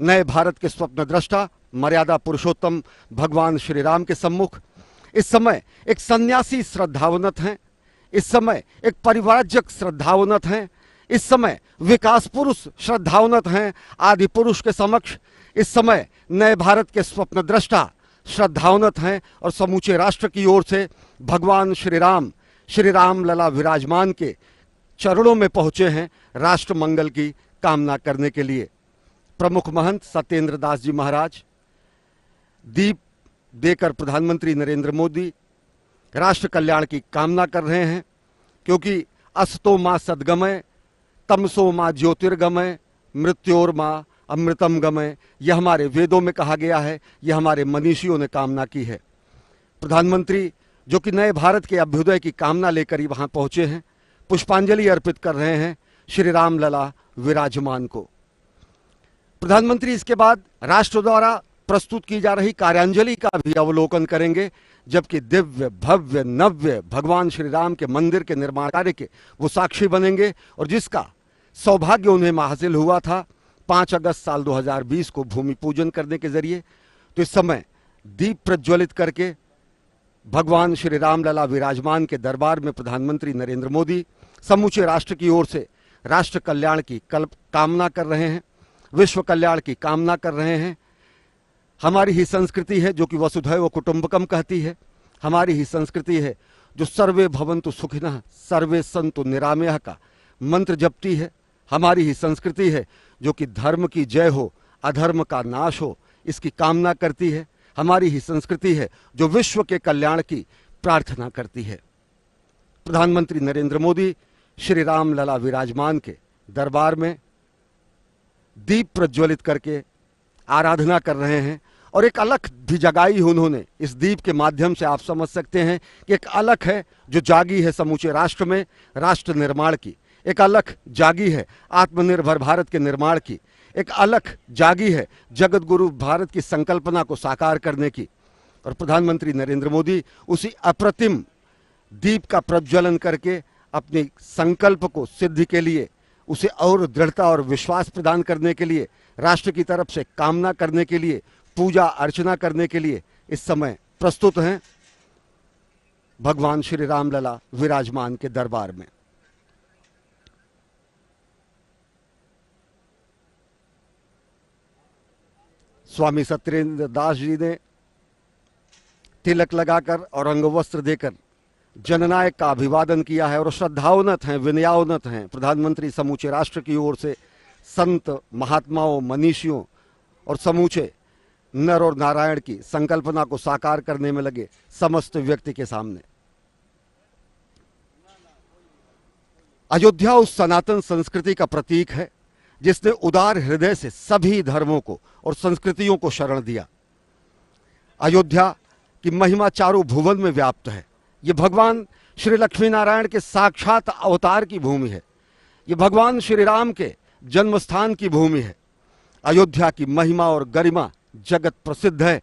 नए भारत के स्वप्न दृष्टा मर्यादा पुरुषोत्तम भगवान श्री राम के सम्मुख इस समय एक सन्यासी श्रद्धावनत हैं, इस समय एक परिव्राजक श्रद्धावनत हैं, इस समय विकास पुरुष श्रद्धावनत हैं आदि पुरुष के समक्ष इस समय नए भारत के स्वप्न दृष्टा श्रद्धावनत हैं और समूचे राष्ट्र की ओर से भगवान श्री राम लला विराजमान के चरणों में पहुंचे हैं राष्ट्र मंगल की कामना करने के लिए। प्रमुख महंत सत्येंद्र दास जी महाराज दीप देकर प्रधानमंत्री नरेंद्र मोदी राष्ट्र कल्याण की कामना कर रहे हैं, क्योंकि असतो मां सद्गमय तमसो मां ज्योतिर्गमय मृत्योर मां अमृतम गमय, यह हमारे वेदों में कहा गया है, यह हमारे मनीषियों ने कामना की है। प्रधानमंत्री जो कि नए भारत के अभ्युदय की कामना लेकर ही वहां पहुंचे हैं, पुष्पांजलि अर्पित कर रहे हैं श्री राम लला विराजमान को। प्रधानमंत्री इसके बाद राष्ट्र द्वारा प्रस्तुत की जा रही कार्यांजलि का भी अवलोकन करेंगे, जबकि दिव्य भव्य नव्य भगवान श्री राम के मंदिर के निर्माण कार्य के वो साक्षी बनेंगे और जिसका सौभाग्य उन्हें हासिल हुआ था 5 अगस्त साल 2020 को भूमि पूजन करने के जरिए। तो इस समय दीप प्रज्वलित करके भगवान श्री राम लला विराजमान के दरबार में प्रधानमंत्री नरेंद्र मोदी समूचे राष्ट्र की ओर से राष्ट्र कल्याण की कामना कर रहे हैं, विश्व कल्याण की कामना कर रहे हैं। हमारी ही संस्कृति है जो कि वसुधैव कुटुंबकम कहती है, हमारी ही संस्कृति है जो सर्वे भवन्तु सुखिनः सर्वे सन्तु निरामयः का मंत्र जपती है, हमारी ही संस्कृति है जो कि धर्म की जय हो अधर्म का नाश हो इसकी कामना करती है, हमारी ही संस्कृति है जो विश्व के कल्याण की प्रार्थना करती है। प्रधानमंत्री नरेंद्र मोदी श्री राम लला विराजमान के दरबार में दीप प्रज्वलित करके आराधना कर रहे हैं और एक अलख भी जगाई उन्होंने इस दीप के माध्यम से। आप समझ सकते हैं कि एक अलख है जो जागी है समूचे राष्ट्र में राष्ट्र निर्माण की, एक अलख जागी है आत्मनिर्भर भारत के निर्माण की, एक अलख जागी है जगत गुरु भारत की संकल्पना को साकार करने की। और प्रधानमंत्री नरेंद्र मोदी उसी अप्रतिम दीप का प्रज्वलन करके अपने संकल्प को सिद्धि के लिए, उसे और दृढ़ता और विश्वास प्रदान करने के लिए, राष्ट्र की तरफ से कामना करने के लिए, पूजा अर्चना करने के लिए इस समय प्रस्तुत हैं भगवान श्री राम लला विराजमान के दरबार में। स्वामी सत्येंद्र दास जी ने तिलक लगाकर और अंगवस्त्र देकर जननायक का अभिवादन किया है और श्रद्धावनत हैं, विनयावनत हैं। प्रधानमंत्री समूचे राष्ट्र की ओर से संत महात्माओं मनीषियों और समूचे नर और नारायण की संकल्पना को साकार करने में लगे समस्त व्यक्ति के सामने। अयोध्या उस सनातन संस्कृति का प्रतीक है जिसने उदार हृदय से सभी धर्मों को और संस्कृतियों को शरण दिया। अयोध्या की महिमा चारों भुवन में व्याप्त है। ये भगवान श्री लक्ष्मी नारायण के साक्षात अवतार की भूमि है, ये भगवान श्री राम के जन्म स्थान की भूमि है। अयोध्या की महिमा और गरिमा जगत प्रसिद्ध है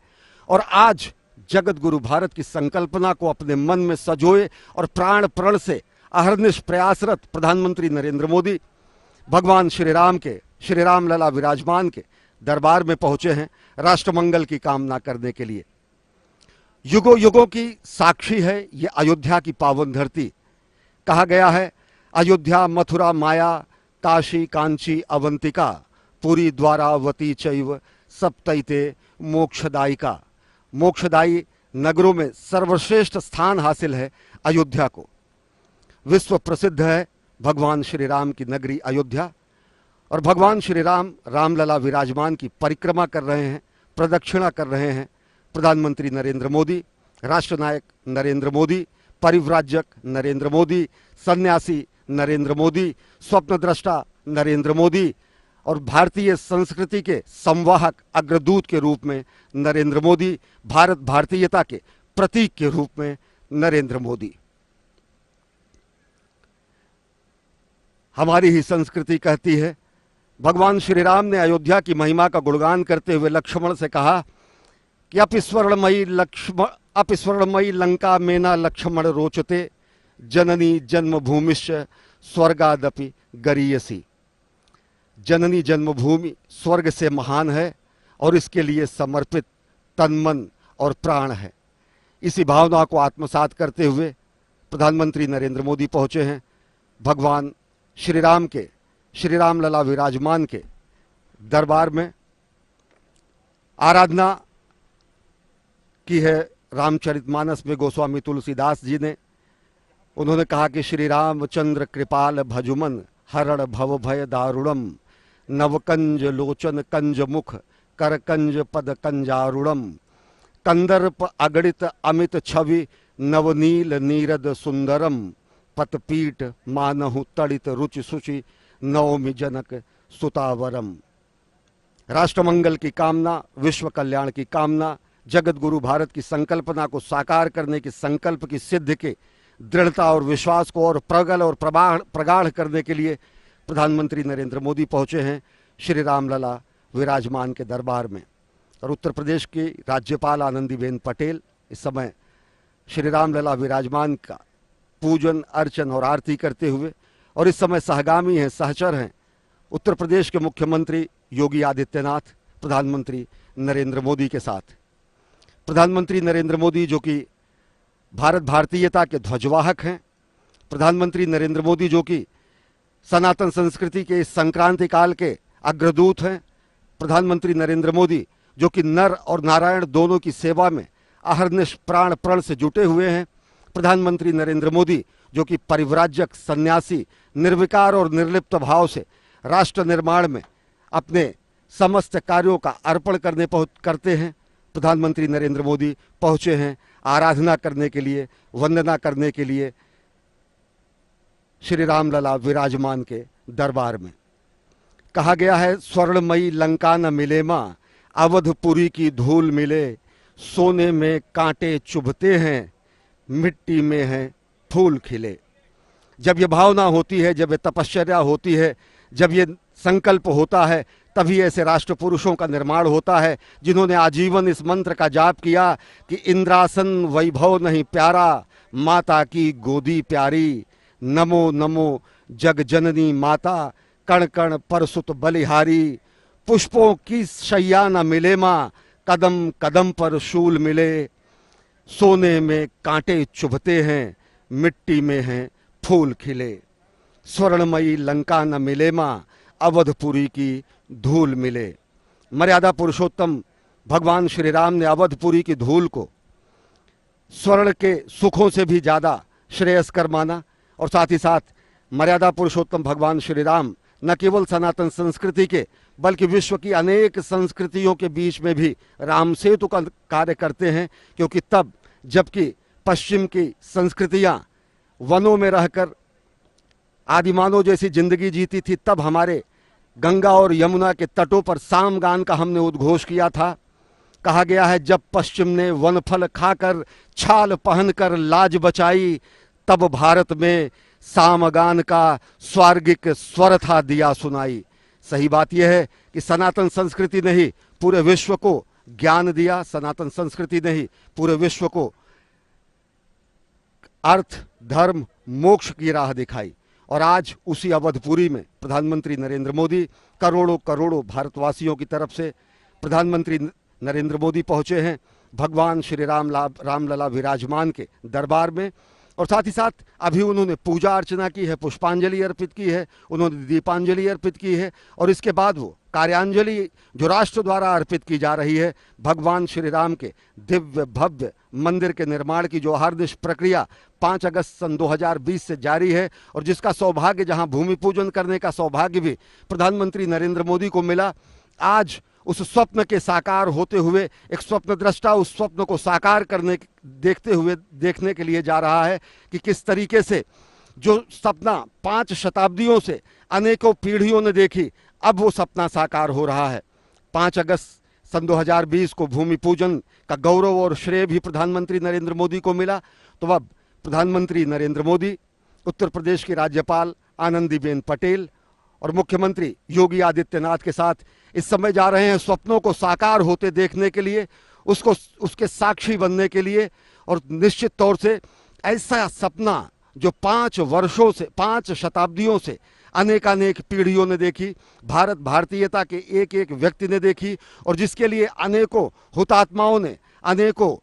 और आज जगत गुरु भारत की संकल्पना को अपने मन में सजोए और प्राण प्रण से अहर्निश प्रयासरत प्रधानमंत्री नरेंद्र मोदी भगवान श्री राम लला विराजमान के दरबार में पहुंचे हैं राष्ट्रमंगल की कामना करने के लिए। युगों युगों की साक्षी है ये अयोध्या की पावन धरती। कहा गया है अयोध्या मथुरा माया काशी कांची अवंतिका पुरी द्वारावती चैव सप्तैते मोक्षदायिका। मोक्षदायी नगरों में सर्वश्रेष्ठ स्थान हासिल है अयोध्या को। विश्व प्रसिद्ध है भगवान श्री राम की नगरी अयोध्या और भगवान श्री रामलला विराजमान की परिक्रमा कर रहे हैं, प्रदक्षिणा कर रहे हैं प्रधानमंत्री नरेंद्र मोदी, राष्ट्रनायक नरेंद्र मोदी, परिव्राजक नरेंद्र मोदी, सन्यासी नरेंद्र मोदी, स्वप्नद्रष्टा नरेंद्र मोदी और भारतीय संस्कृति के संवाहक अग्रदूत के रूप में नरेंद्र मोदी, भारत भारतीयता के प्रतीक के रूप में नरेंद्र मोदी। हमारी ही संस्कृति कहती है, भगवान श्री राम ने अयोध्या की महिमा का गुणगान करते हुए लक्ष्मण से कहा कि अपि स्वर्णमयी लंका मेना लक्ष्मण रोचते जननी जन्मभूमिश्च स्वर्गादपि गरीयसी। जननी जन्मभूमि स्वर्ग से महान है और इसके लिए समर्पित तन मन और प्राण है। इसी भावना को आत्मसात करते हुए प्रधानमंत्री नरेंद्र मोदी पहुंचे हैं भगवान श्री राम के, श्री राम लला विराजमान के दरबार में। आराधना की है रामचरितमानस में गोस्वामी तुलसीदास जी ने। उन्होंने कहा कि श्री रामचंद्र कृपाल भजुमन हरण भव भय दारुणम, नवकंज लोचन कंज मुख कर कंज पद कंजारुणम, कंदर्प अगणित अमित छवि नवनील नीरद सुंदरम, पतपीठ मानहु तड़ित रुचि सुचि नवमि जनक सुतावरम। राष्ट्रमंगल की कामना, विश्व कल्याण की कामना, जगत गुरु भारत की संकल्पना को साकार करने के संकल्प की सिद्धि के दृढ़ता और विश्वास को और प्रगल और प्रगाढ़ करने के लिए प्रधानमंत्री नरेंद्र मोदी पहुंचे हैं श्री रामलला विराजमान के दरबार में। और उत्तर प्रदेश की राज्यपाल आनंदीबेन पटेल इस समय श्री रामलला विराजमान का पूजन अर्चन और आरती करते हुए, और इस समय सहगामी हैं, सहचर हैं उत्तर प्रदेश के मुख्यमंत्री योगी आदित्यनाथ प्रधानमंत्री नरेंद्र मोदी के साथ। प्रधानमंत्री नरेंद्र मोदी जो कि भारत भारतीयता के ध्वजवाहक हैं, प्रधानमंत्री नरेंद्र मोदी जो कि सनातन संस्कृति के इस संक्रांति काल के अग्रदूत हैं, प्रधानमंत्री नरेंद्र मोदी जो कि नर और नारायण दोनों की सेवा में अहरनिश प्राण प्रण से जुटे हुए हैं, प्रधानमंत्री नरेंद्र मोदी जो कि परिव्राजक सन्यासी निर्विकार और निर्लिप्त भाव से राष्ट्र निर्माण में अपने समस्त कार्यों का अर्पण करते हैं। प्रधानमंत्री नरेंद्र मोदी पहुंचे हैं आराधना करने के लिए, वंदना करने के लिए श्री रामलला विराजमान के दरबार में। कहा गया है स्वर्णमयी लंका न मिले मां, अवधपुरी की धूल मिले, सोने में कांटे चुभते हैं, मिट्टी में है फूल खिले। जब ये भावना होती है, जब ये तपश्चर्या होती है, जब ये संकल्प होता है, तभी ऐसे राष्ट्र पुरुषों का निर्माण होता है जिन्होंने आजीवन इस मंत्र का जाप किया कि इंद्रासन वैभव नहीं प्यारा, माता की गोदी प्यारी, नमो नमो जग जननी माता, कण कण पर सुत बलिहारी, पुष्पों की शैया न मिले माँ, कदम कदम पर शूल मिले, सोने में कांटे चुभते हैं, मिट्टी में हैं फूल खिले। स्वर्णमयी लंका न मिले माँ, अवधपुरी की धूल मिले। मर्यादा पुरुषोत्तम भगवान श्री राम ने अवधपुरी की धूल को स्वर्ण के सुखों से भी ज्यादा श्रेयस्कर माना, और साथ ही साथ मर्यादा पुरुषोत्तम भगवान श्री राम न केवल सनातन संस्कृति के बल्कि विश्व की अनेक संस्कृतियों के बीच में भी राम सेतु का कार्य करते हैं, क्योंकि तब जबकि पश्चिम की संस्कृतियां वनों में रहकर आदिमानव जैसी जिंदगी जीती थी, तब हमारे गंगा और यमुना के तटों पर सामगान का हमने उद्घोष किया था। कहा गया है जब पश्चिम ने वनफल खाकर छाल पहनकर लाज बचाई, तब भारत में सामगान का स्वार्गिक स्वर था दिया सुनाई। सही बात यह है कि सनातन संस्कृति ने ही पूरे विश्व को ज्ञान दिया, सनातन संस्कृति ने ही पूरे विश्व को अर्थ धर्म मोक्ष की राह दिखाई। और आज उसी अवधपुरी में प्रधानमंत्री नरेंद्र मोदी करोड़ों करोड़ों भारतवासियों की तरफ से प्रधानमंत्री नरेंद्र मोदी पहुंचे हैं भगवान श्री रामलला विराजमान के दरबार में। और साथ ही साथ अभी उन्होंने पूजा अर्चना की है, पुष्पांजलि अर्पित की है, उन्होंने दीपांजलि अर्पित की है, और इसके बाद वो कार्यांजलि जो राष्ट्र द्वारा अर्पित की जा रही है भगवान श्री राम के दिव्य भव्य मंदिर के निर्माण की जो अहरनिश प्रक्रिया 5 अगस्त सन 2020 से जारी है, और जिसका सौभाग्य, जहां भूमि पूजन करने का सौभाग्य भी प्रधानमंत्री नरेंद्र मोदी को मिला, आज उस स्वप्न के साकार होते हुए एक स्वप्न दृष्टा उस स्वप्न को साकार देखने के लिए जा रहा है कि किस तरीके से जो सपना 5 शताब्दियों से अनेकों पीढ़ियों ने देखी, अब वो सपना साकार हो रहा है। 5 अगस्त सन 2020 को भूमि पूजन का गौरव और श्रेय भी प्रधानमंत्री नरेंद्र मोदी को मिला। तो अब प्रधानमंत्री नरेंद्र मोदी, उत्तर प्रदेश की राज्यपाल आनंदीबेन पटेल और मुख्यमंत्री योगी आदित्यनाथ के साथ इस समय जा रहे हैं स्वप्नों को साकार होते देखने के लिए, उसके साक्षी बनने के लिए। और निश्चित तौर से ऐसा सपना जो 5 वर्षों से 5 शताब्दियों से अनेकानेक पीढ़ियों ने देखी, भारत भारतीयता के एक एक व्यक्ति ने देखी, और जिसके लिए अनेकों हुतात्माओं ने, अनेकों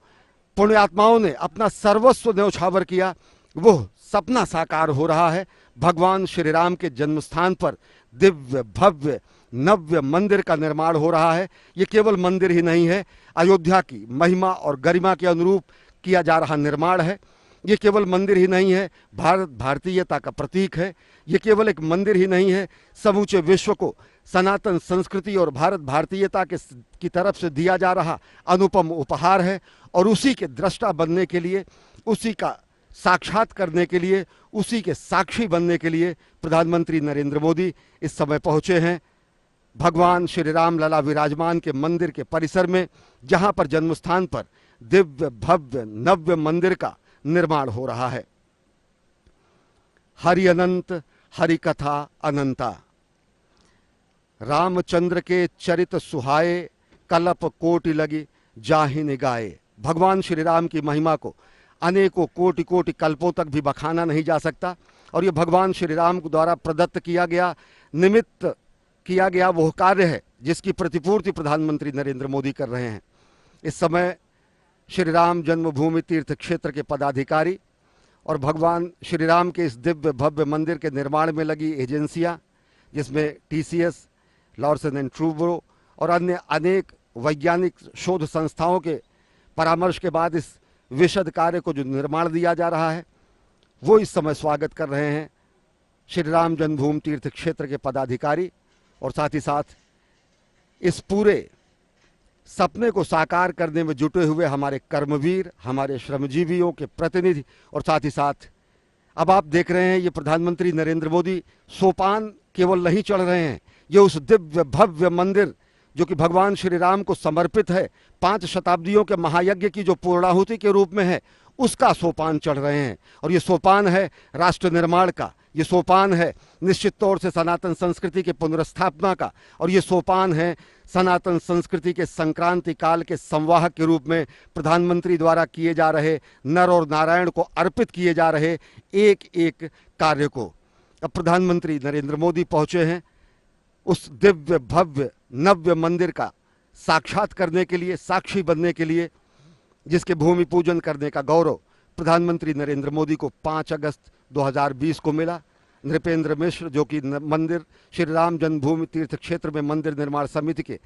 पुण्यात्माओं ने अपना सर्वस्व न्यौछावर किया, वो सपना साकार हो रहा है। भगवान श्री राम के जन्म स्थान पर दिव्य भव्य नव्य मंदिर का निर्माण हो रहा है। ये केवल मंदिर ही नहीं है, अयोध्या की महिमा और गरिमा के अनुरूप किया जा रहा निर्माण है। ये केवल मंदिर ही नहीं है, भारत भारतीयता का प्रतीक है। ये केवल एक मंदिर ही नहीं है, समूचे विश्व को सनातन संस्कृति और भारत भारतीयता की तरफ से दिया जा रहा अनुपम उपहार है। और उसी के दृष्टा बनने के लिए, उसी का साक्षात करने के लिए, उसी के साक्षी बनने के लिए प्रधानमंत्री नरेंद्र मोदी इस समय पहुंचे हैं भगवान श्री राम लला विराजमान के मंदिर के परिसर में, जहां पर जन्मस्थान पर दिव्य भव्य नव्य मंदिर का निर्माण हो रहा है। हरि अनंत हरि कथा अनंता, रामचंद्र के चरित सुहाए, कलप कोटि लगी जाहि निगाए। भगवान श्री राम की महिमा को अनेकों कोटि कोटि कल्पों तक भी बखाना नहीं जा सकता, और ये भगवान श्री राम द्वारा प्रदत्त किया गया, निमित्त किया गया वह कार्य है जिसकी प्रतिपूर्ति प्रधानमंत्री नरेंद्र मोदी कर रहे हैं। इस समय श्री राम जन्मभूमि तीर्थ क्षेत्र के पदाधिकारी और भगवान श्री राम के इस दिव्य भव्य मंदिर के निर्माण में लगी एजेंसियां, जिसमें टीसीएस, लॉर्सन एंड ट्रूब्रो और अन्य अनेक वैज्ञानिक शोध संस्थाओं के परामर्श के बाद इस विशद कार्य को जो निर्माण दिया जा रहा है, वो इस समय स्वागत कर रहे हैं श्री राम जन्मभूमि तीर्थ क्षेत्र के पदाधिकारी, और साथ ही साथ इस पूरे सपने को साकार करने में जुटे हुए हमारे कर्मवीर, हमारे श्रमजीवियों के प्रतिनिधि, और साथ ही साथ अब आप देख रहे हैं ये प्रधानमंत्री नरेंद्र मोदी सोपान केवल नहीं चढ़ रहे हैं, ये उस दिव्य भव्य मंदिर जो कि भगवान श्री राम को समर्पित है, 5 शताब्दियों के महायज्ञ की जो पूर्णाहुति के रूप में है, उसका सोपान चढ़ रहे हैं। और ये सोपान है राष्ट्र निर्माण का, ये सोपान है निश्चित तौर से सनातन संस्कृति के पुनर्स्थापना का, और ये सोपान है सनातन संस्कृति के संक्रांति काल के संवाहक के रूप में प्रधानमंत्री द्वारा किए जा रहे, नर और नारायण को अर्पित किए जा रहे एक एक कार्य को। अब प्रधानमंत्री नरेंद्र मोदी पहुंचे हैं उस दिव्य भव्य नव्य मंदिर का साक्षात करने के लिए, साक्षी बनने के लिए, जिसके भूमि पूजन करने का गौरव प्रधानमंत्री नरेंद्र मोदी को 5 अगस्त 2020 को मिला। नृपेंद्र मिश्र, जो कि मंदिर श्री राम जन्मभूमि तीर्थ क्षेत्र में मंदिर निर्माण समिति के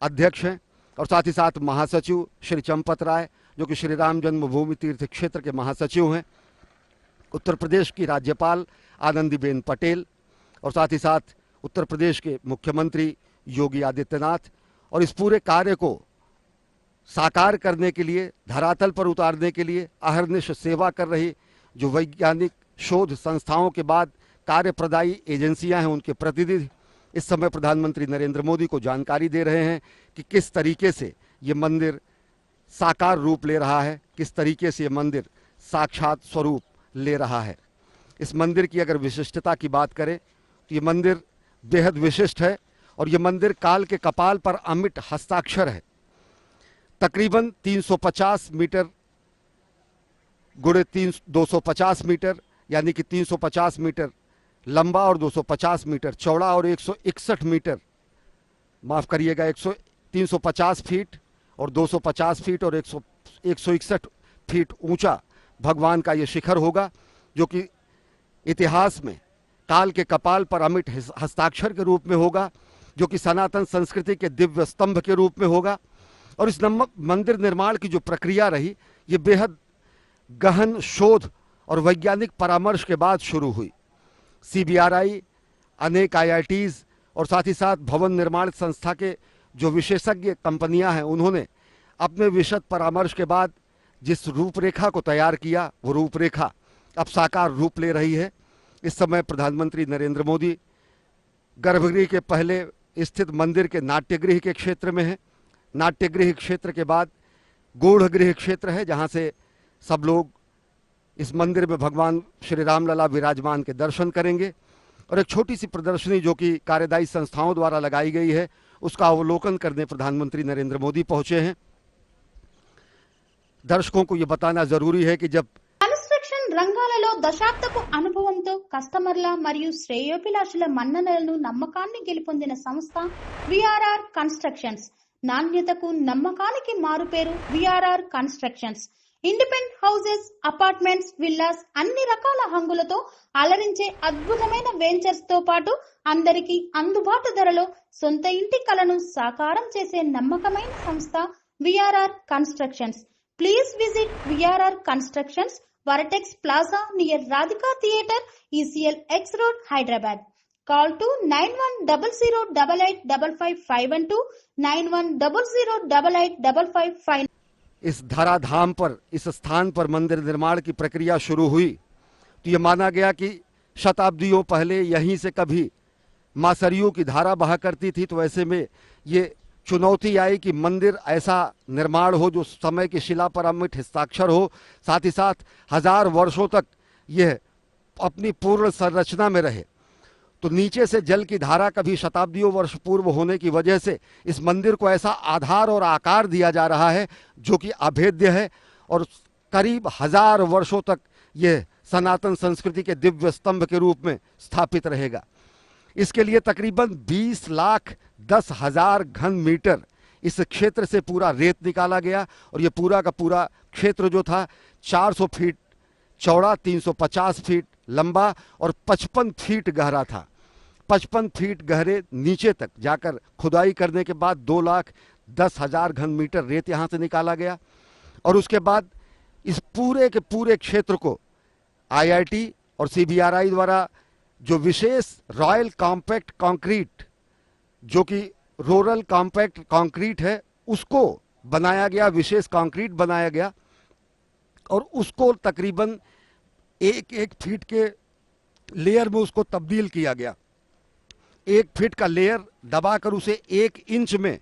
अध्यक्ष हैं, और साथ ही साथ महासचिव श्री चंपत राय, जो कि श्री राम जन्मभूमि तीर्थ क्षेत्र के महासचिव हैं, उत्तर प्रदेश की राज्यपाल आनंदीबेन पटेल, और साथ ही साथ उत्तर प्रदेश के मुख्यमंत्री योगी आदित्यनाथ, और इस पूरे कार्य को साकार करने के लिए, धरातल पर उतारने के लिए अहर्निश सेवा कर रही जो वैज्ञानिक शोध संस्थाओं के बाद कार्यप्रदायी एजेंसियां हैं, उनके प्रतिनिधि इस समय प्रधानमंत्री नरेंद्र मोदी को जानकारी दे रहे हैं कि किस तरीके से ये मंदिर साकार रूप ले रहा है, किस तरीके से ये मंदिर साक्षात स्वरूप ले रहा है। इस मंदिर की अगर विशिष्टता की बात करें तो ये मंदिर बेहद विशिष्ट है, और ये मंदिर काल के कपाल पर अमिट हस्ताक्षर है। तकरीबन 350 मीटर गुणे 250 मीटर, यानी कि 350 मीटर लंबा और 250 मीटर चौड़ा और 161 मीटर, माफ करिएगा, 350 फीट और 250 फीट और 161 फीट ऊंचा भगवान का ये शिखर होगा, जो कि इतिहास में काल के कपाल पर अमिट हस्ताक्षर के रूप में होगा, जो कि सनातन संस्कृति के दिव्य स्तंभ के रूप में होगा। और इस मंदिर निर्माण की जो प्रक्रिया रही, ये बेहद गहन शोध और वैज्ञानिक परामर्श के बाद शुरू हुई। CBRI, अनेक IITs और साथ ही साथ भवन निर्माण संस्था के जो विशेषज्ञ कंपनियां हैं, उन्होंने अपने विशद परामर्श के बाद जिस रूपरेखा को तैयार किया, वो रूपरेखा अब साकार रूप ले रही है। इस समय प्रधानमंत्री नरेंद्र मोदी गर्भगृह के पहले स्थित मंदिर के नाट्यगृह के क्षेत्र में है। नाट्यगृह क्षेत्र के बाद गूढ़ गृह क्षेत्र है, जहां से सब लोग इस मंदिर में भगवान श्री राम लला विराजमान के दर्शन करेंगे। और एक छोटी सी प्रदर्शनी जो कि कार्यदायी संस्थाओं द्वारा लगाई गई है, उसका अवलोकन करने प्रधानमंत्री नरेंद्र मोदी पहुंचे हैं। दर्शकों को ये बताना जरूरी है कि जब కన్స్ట్రక్షన్ రంగాలలో దశాబ్దపు అనుభవంతో కస్టమర్ల మరియు శ్రేయోభిలాషుల మన్ననలను నమ్మకాన్ని గెలుపొందిన సంస్థ విఆర్ఆర్ కన్స్ట్రక్షన్స్. నాణ్యతకు నమ్మకానికి మారుపేరు VRR constructions. Independent houses, apartments, villas అన్ని రకాల హంగులతో అలరించే అద్భుతమైన వెంచర్స్ తో పాటు అందరికీ అందుబాటు ధరలో సొంత ఇంటి కలను సాకారం చేసే నమ్మకమైన సంస్థ VRR constructions. Please visit VRR constructions, Varatex Plaza near Radhika Theatre, ECL X Road, Hyderabad. Call to 9100885551 9100885559. इस धराधाम पर, इस स्थान पर मंदिर निर्माण की प्रक्रिया शुरू हुई तो ये माना गया कि शताब्दियों पहले यहीं से कभी मां सरयू की धारा बहा करती थी। तो ऐसे में ये चुनौती आई कि मंदिर ऐसा निर्माण हो जो समय की शिला पर अमिट हस्ताक्षर हो, साथ ही साथ 1000 वर्षों तक यह अपनी पूर्ण संरचना में रहे। तो नीचे से जल की धारा कभी शताब्दियों वर्ष पूर्व होने की वजह से इस मंदिर को ऐसा आधार और आकार दिया जा रहा है जो कि अभेद्य है और करीब 1000 वर्षों तक यह सनातन संस्कृति के दिव्य स्तंभ के रूप में स्थापित रहेगा। इसके लिए तकरीबन 20,10,000 घन मीटर इस क्षेत्र से पूरा रेत निकाला गया और ये पूरा का पूरा क्षेत्र जो था 400 फीट चौड़ा, 350 फीट लंबा और 55 फीट गहरा था। 55 फीट गहरे नीचे तक जाकर खुदाई करने के बाद 2,10,000 घन मीटर रेत यहाँ से निकाला गया और उसके बाद इस पूरे के पूरे क्षेत्र को आईआईटी और सीबीआरआई द्वारा जो विशेष रॉयल कॉम्पैक्ट कंक्रीट, जो कि रूरल कॉम्पैक्ट कंक्रीट है, उसको बनाया गया, विशेष कंक्रीट बनाया गया और उसको तकरीबन 1-1 फीट के लेयर में उसको तब्दील किया गया। 1 फीट का लेयर दबाकर उसे 1 इंच में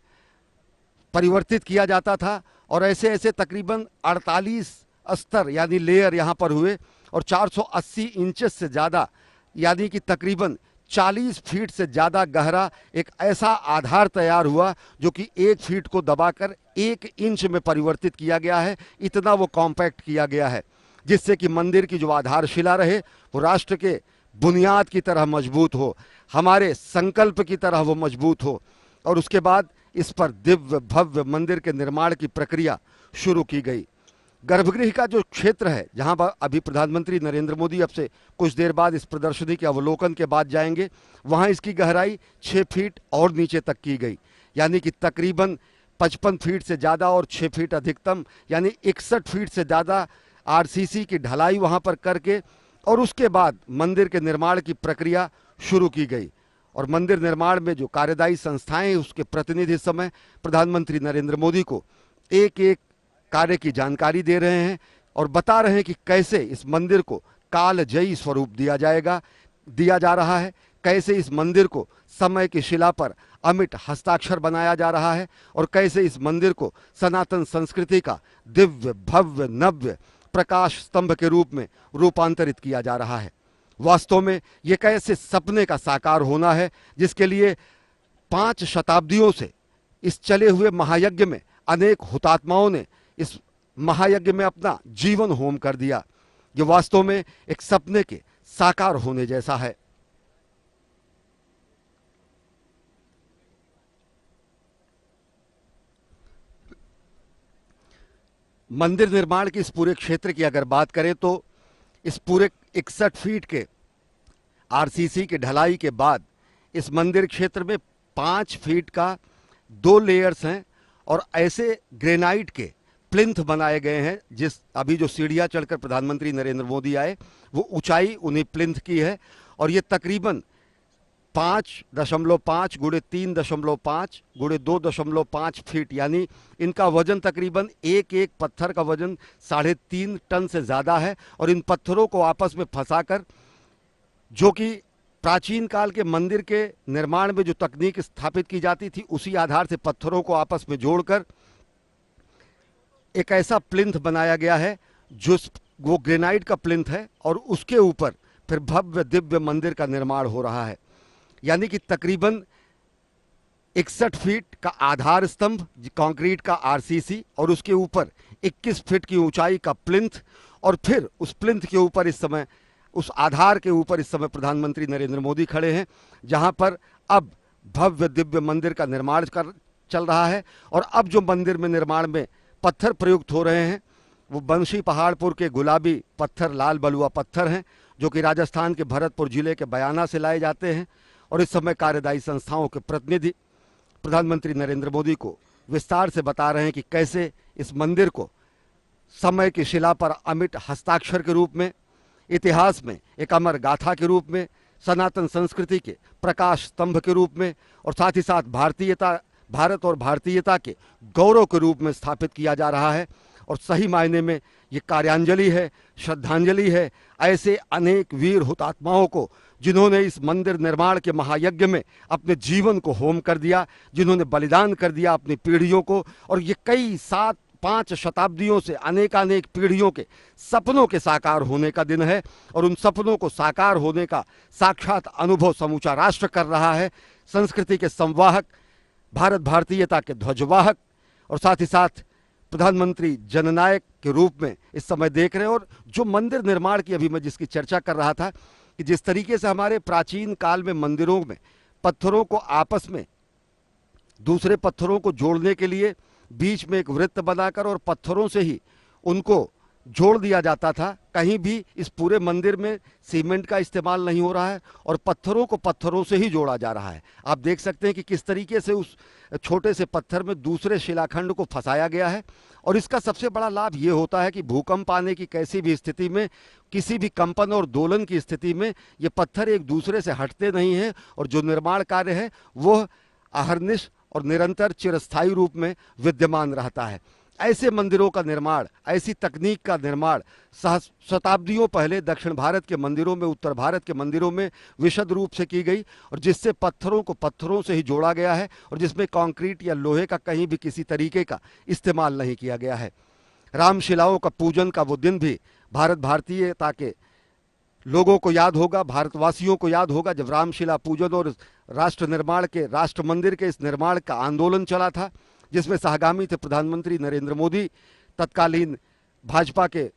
परिवर्तित किया जाता था और ऐसे ऐसे तकरीबन 48 स्तर यानी लेयर यहाँ पर हुए और 480 इंचेस से ज़्यादा यानी कि तकरीबन 40 फीट से ज़्यादा गहरा एक ऐसा आधार तैयार हुआ जो कि 1 फीट को दबाकर 1 इंच में परिवर्तित किया गया है। इतना वो कॉम्पैक्ट किया गया है जिससे कि मंदिर की जो आधारशिला रहे वो राष्ट्र के बुनियाद की तरह मजबूत हो, हमारे संकल्प की तरह वो मजबूत हो और उसके बाद इस पर दिव्य भव्य मंदिर के निर्माण की प्रक्रिया शुरू की गई। गर्भगृह का जो क्षेत्र है जहां पर अभी प्रधानमंत्री नरेंद्र मोदी अब से कुछ देर बाद इस प्रदर्शनी के अवलोकन के बाद जाएंगे, वहां इसकी गहराई 6 फीट और नीचे तक की गई यानी कि तकरीबन 55 फीट से ज़्यादा और 6 फीट अधिकतम यानी 61 फीट से ज़्यादा आरसीसी की ढलाई वहां पर करके और उसके बाद मंदिर के निर्माण की प्रक्रिया शुरू की गई। और मंदिर निर्माण में जो कार्यदायी संस्थाएं हैं उसके प्रतिनिधि इस समय प्रधानमंत्री नरेंद्र मोदी को एक एक कार्य की जानकारी दे रहे हैं और बता रहे हैं कि कैसे इस मंदिर को कालजयी स्वरूप दिया जा रहा है, कैसे इस मंदिर को समय की शिला पर अमिट हस्ताक्षर बनाया जा रहा है और कैसे इस मंदिर को सनातन संस्कृति का दिव्य भव्य नव्य प्रकाश स्तंभ के रूप में रूपांतरित किया जा रहा है। वास्तव में ये कैसे सपने का साकार होना है जिसके लिए 5 शताब्दियों से इस चले हुए महायज्ञ में अनेक हुतात्माओं ने इस महायज्ञ में अपना जीवन होम कर दिया। ये वास्तव में एक सपने के साकार होने जैसा है। मंदिर निर्माण के इस पूरे क्षेत्र की अगर बात करें तो इस पूरे 61 फीट के आरसीसी की ढलाई के बाद इस मंदिर क्षेत्र में 5 फीट का 2 लेयर्स हैं और ऐसे ग्रेनाइट के प्लिंथ बनाए गए हैं। जिस अभी जो सीढ़ियाँ चढ़कर प्रधानमंत्री नरेंद्र मोदी आए वो ऊंचाई उन्हीं प्लिंथ की है और ये तकरीबन 5.5 गुणे 3.5 गुणे 2.5 फीट यानी इनका वजन तकरीबन एक पत्थर का वजन 3.5 टन से ज़्यादा है और इन पत्थरों को आपस में फंसाकर जो कि प्राचीन काल के मंदिर के निर्माण में जो तकनीक स्थापित की जाती थी उसी आधार से पत्थरों को आपस में जोड़कर एक ऐसा प्लिंथ बनाया गया है जो वो ग्रेनाइट का प्लिंथ है और उसके ऊपर फिर भव्य दिव्य मंदिर का निर्माण हो रहा है। यानी कि तकरीबन 61 फीट का आधार स्तंभ कंक्रीट का आरसीसी और उसके ऊपर 21 फीट की ऊंचाई का प्लिंथ और फिर उस प्लिंथ के ऊपर इस समय उस आधार के ऊपर इस समय प्रधानमंत्री नरेंद्र मोदी खड़े हैं, जहां पर अब भव्य दिव्य मंदिर का निर्माण चल रहा है। और अब जो मंदिर में निर्माण में पत्थर प्रयुक्त हो रहे हैं वो बंशी पहाड़पुर के गुलाबी पत्थर, लाल बलुआ पत्थर हैं, जो कि राजस्थान के भरतपुर जिले के बयाना से लाए जाते हैं। और इस समय कार्यदायी संस्थाओं के प्रतिनिधि प्रधानमंत्री नरेंद्र मोदी को विस्तार से बता रहे हैं कि कैसे इस मंदिर को समय की शिला पर अमिट हस्ताक्षर के रूप में, इतिहास में एक अमर गाथा के रूप में, सनातन संस्कृति के प्रकाश स्तंभ के रूप में और साथ ही साथ भारत और भारतीयता के गौरव के रूप में स्थापित किया जा रहा है। और सही मायने में ये कार्यांजलि है, श्रद्धांजलि है ऐसे अनेक वीर हुतात्माओं को, जिन्होंने इस मंदिर निर्माण के महायज्ञ में अपने जीवन को होम कर दिया, जिन्होंने बलिदान कर दिया अपनी पीढ़ियों को। और ये कई 5 शताब्दियों से अनेकानेक पीढ़ियों के सपनों के साकार होने का दिन है। और उन सपनों को साकार होने का साक्षात अनुभव समूचा राष्ट्र कर रहा है। संस्कृति के संवाहक, भारत भारतीयता के ध्वजवाहक और साथ ही साथ प्रधानमंत्री जननायक के रूप में इस समय देख रहे हैं। और जो मंदिर निर्माण की अभी मैं जिसकी चर्चा कर रहा था कि जिस तरीके से हमारे प्राचीन काल में मंदिरों में पत्थरों को आपस में दूसरे पत्थरों को जोड़ने के लिए बीच में एक वृत्त बनाकर और पत्थरों से ही उनको जोड़ दिया जाता था, कहीं भी इस पूरे मंदिर में सीमेंट का इस्तेमाल नहीं हो रहा है और पत्थरों को पत्थरों से ही जोड़ा जा रहा है। आप देख सकते हैं कि किस तरीके से उस छोटे से पत्थर में दूसरे शिलाखंड को फंसाया गया है। और इसका सबसे बड़ा लाभ ये होता है कि भूकंप आने की कैसी भी स्थिति में, किसी भी कंपन और दोलन की स्थिति में ये पत्थर एक दूसरे से हटते नहीं हैं और जो निर्माण कार्य है वह अहर्निश और निरंतर चिरस्थायी रूप में विद्यमान रहता है। ऐसे मंदिरों का निर्माण, ऐसी तकनीक का निर्माण शताब्दियों पहले दक्षिण भारत के मंदिरों में, उत्तर भारत के मंदिरों में विशद रूप से की गई और जिससे पत्थरों को पत्थरों से ही जोड़ा गया है और जिसमें कंक्रीट या लोहे का कहीं भी किसी तरीके का इस्तेमाल नहीं किया गया है। रामशिलाओं का पूजन का वो दिन भी भारत भारतीयता के लोगों को याद होगा, भारतवासियों को याद होगा, जब रामशिला पूजन और राष्ट्र निर्माण के, राष्ट्र मंदिर के इस निर्माण का आंदोलन चला था, जिसमें सहगामी थे प्रधानमंत्री नरेंद्र मोदी, तत्कालीन भाजपा के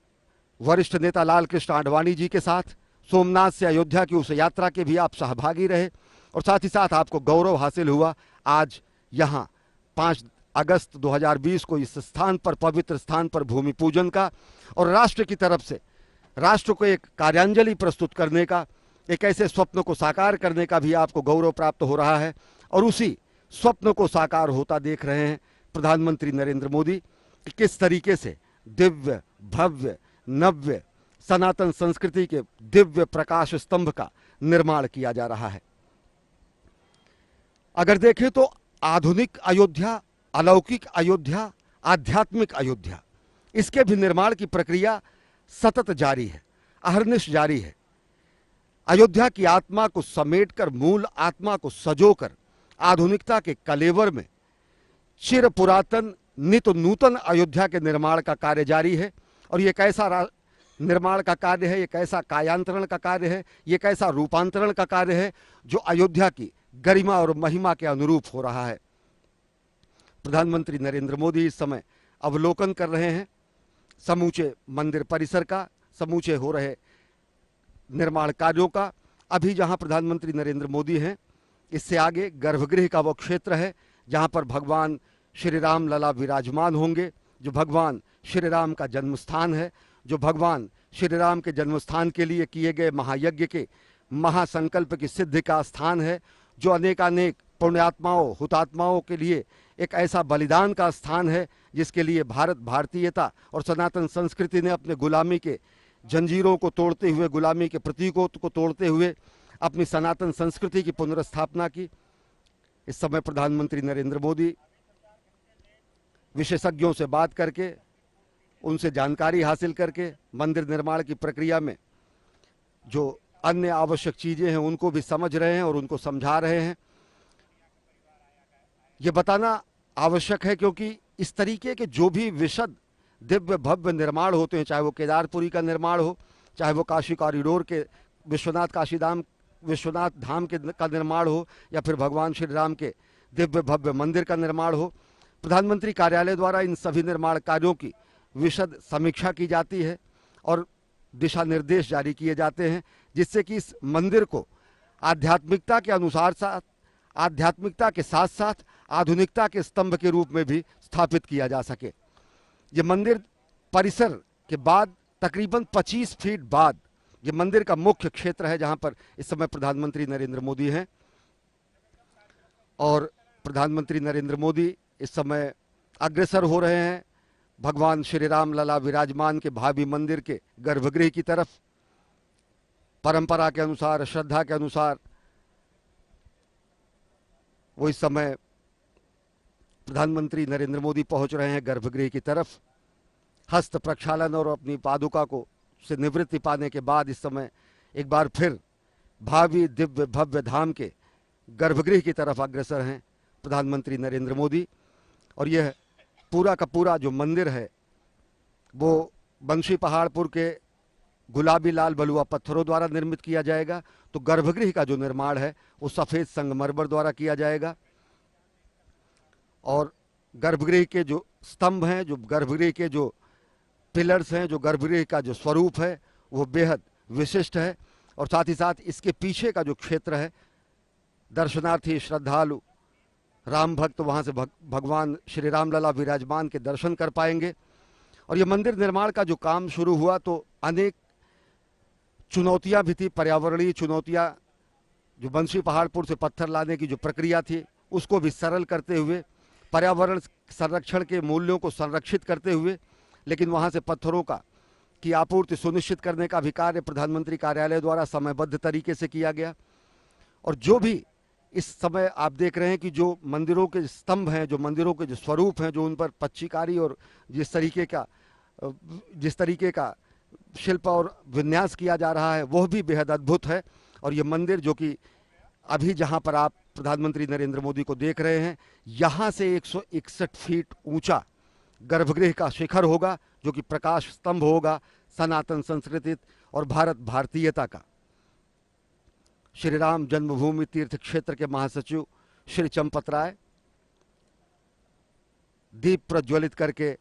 वरिष्ठ नेता लाल कृष्ण आडवाणी जी के साथ। सोमनाथ से अयोध्या की उस यात्रा के भी आप सहभागी रहे और साथ ही साथ आपको गौरव हासिल हुआ आज यहाँ 5 अगस्त 2020 को इस स्थान पर, पवित्र स्थान पर भूमि पूजन का और राष्ट्र की तरफ से राष्ट्र को एक कार्यांजलि प्रस्तुत करने का, एक ऐसे स्वप्न को साकार करने का भी आपको गौरव प्राप्त हो रहा है। और उसी स्वप्न को साकार होता देख रहे हैं प्रधानमंत्री नरेंद्र मोदी कि किस तरीके से दिव्य, भव्य, नव्य सनातन संस्कृति के दिव्य प्रकाश स्तंभ का निर्माण किया जा रहा है। अगर देखें तो आधुनिक अयोध्या, अलौकिक अयोध्या, आध्यात्मिक अयोध्या, इसके भी निर्माण की प्रक्रिया सतत जारी है, अहर्निश जारी है। अयोध्या की आत्मा को समेटकर, मूल आत्मा को सजोकर आधुनिकता के कलेवर में चिर पुरातन नित नूतन अयोध्या के निर्माण का कार्य जारी है। और ये कैसा निर्माण का कार्य है, ये कैसा कायांतरण का कार्य है, ये कैसा रूपांतरण का कार्य है जो अयोध्या की गरिमा और महिमा के अनुरूप हो रहा है। प्रधानमंत्री नरेंद्र मोदी इस समय अवलोकन कर रहे हैं समूचे मंदिर परिसर का, समूचे हो रहे निर्माण कार्यों का। अभी जहां प्रधानमंत्री नरेंद्र मोदी हैं, इससे आगे गर्भगृह का वो क्षेत्र है जहां पर भगवान श्री राम लला विराजमान होंगे, जो भगवान श्री राम का जन्म स्थान है, जो भगवान श्री राम के जन्म स्थान के लिए किए गए महायज्ञ के महासंकल्प की सिद्धि का स्थान है, जो अनेकानेक पुण्यात्माओं, हुतात्माओं के लिए एक ऐसा बलिदान का स्थान है जिसके लिए भारत भारतीयता और सनातन संस्कृति ने अपने गुलामी के जंजीरों को तोड़ते हुए, गुलामी के प्रतीकों को तोड़ते हुए अपनी सनातन संस्कृति की पुनर्स्थापना की। इस समय प्रधानमंत्री नरेंद्र मोदी विशेषज्ञों से बात करके, उनसे जानकारी हासिल करके मंदिर निर्माण की प्रक्रिया में जो अन्य आवश्यक चीजें हैं उनको भी समझ रहे हैं और उनको समझा रहे हैं। ये बताना आवश्यक है क्योंकि इस तरीके के जो भी विशद दिव्य भव्य निर्माण होते हैं, चाहे वो केदारपुरी का निर्माण हो, चाहे वो काशी कॉरिडोर के विश्वनाथ धाम का निर्माण हो, या फिर भगवान श्री राम के दिव्य भव्य मंदिर का निर्माण हो, प्रधानमंत्री कार्यालय द्वारा इन सभी निर्माण कार्यों की विशद समीक्षा की जाती है और दिशा निर्देश जारी किए जाते हैं, जिससे कि इस मंदिर को आध्यात्मिकता के साथ साथ आधुनिकता के स्तंभ के रूप में भी स्थापित किया जा सके। ये मंदिर परिसर के बाद तकरीबन 25 फीट बाद ये मंदिर का मुख्य क्षेत्र है, जहां पर इस समय प्रधानमंत्री नरेंद्र मोदी हैं। और प्रधानमंत्री नरेंद्र मोदी इस समय अग्रसर हो रहे हैं भगवान श्री राम लला विराजमान के भावी मंदिर के गर्भगृह की तरफ। परंपरा के अनुसार, श्रद्धा के अनुसार वो इस समय प्रधानमंत्री नरेंद्र मोदी पहुंच रहे हैं गर्भगृह की तरफ। हस्त प्रक्षालन और अपनी पादुका को से निवृत्ति पाने के बाद इस समय एक बार फिर भावी दिव्य भव्य धाम के गर्भगृह की तरफ अग्रसर हैं प्रधानमंत्री नरेंद्र मोदी। और यह पूरा का पूरा जो मंदिर है वो बंशी पहाड़पुर के गुलाबी लाल बलुआ पत्थरों द्वारा निर्मित किया जाएगा। तो गर्भगृह का जो निर्माण है वो सफ़ेद संगमरमर द्वारा किया जाएगा। और गर्भगृह के जो स्तंभ हैं, जो गर्भगृह के जो पिलर्स हैं, जो गर्भगृह का जो स्वरूप है वो बेहद विशिष्ट है। और साथ ही साथ इसके पीछे का जो क्षेत्र है, दर्शनार्थी श्रद्धालु राम भक्त वहाँ से भगवान श्री राम लला विराजमान के दर्शन कर पाएंगे। और ये मंदिर निर्माण का जो काम शुरू हुआ तो अनेक चुनौतियां भी थी, पर्यावरणीय चुनौतियां, जो बंशी पहाड़पुर से पत्थर लाने की जो प्रक्रिया थी उसको भी सरल करते हुए, पर्यावरण संरक्षण के मूल्यों को संरक्षित करते हुए, लेकिन वहाँ से पत्थरों की आपूर्ति सुनिश्चित करने का भी कार्य प्रधानमंत्री कार्यालय द्वारा समयबद्ध तरीके से किया गया। और जो भी इस समय आप देख रहे हैं कि जो मंदिरों के स्तंभ हैं, जो मंदिरों के जो स्वरूप हैं, जो उन पर पच्चीकारी और जिस तरीके का शिल्प और विन्यास किया जा रहा है वह भी बेहद अद्भुत है। और ये मंदिर जो कि अभी जहां पर आप प्रधानमंत्री नरेंद्र मोदी को देख रहे हैं, यहां से 161 फीट ऊंचा गर्भगृह का शिखर होगा, जो कि प्रकाश स्तंभ होगा सनातन संस्कृति और भारत भारतीयता का। श्री राम जन्मभूमि तीर्थ क्षेत्र के महासचिव श्री चंपत राय दीप प्रज्वलित करके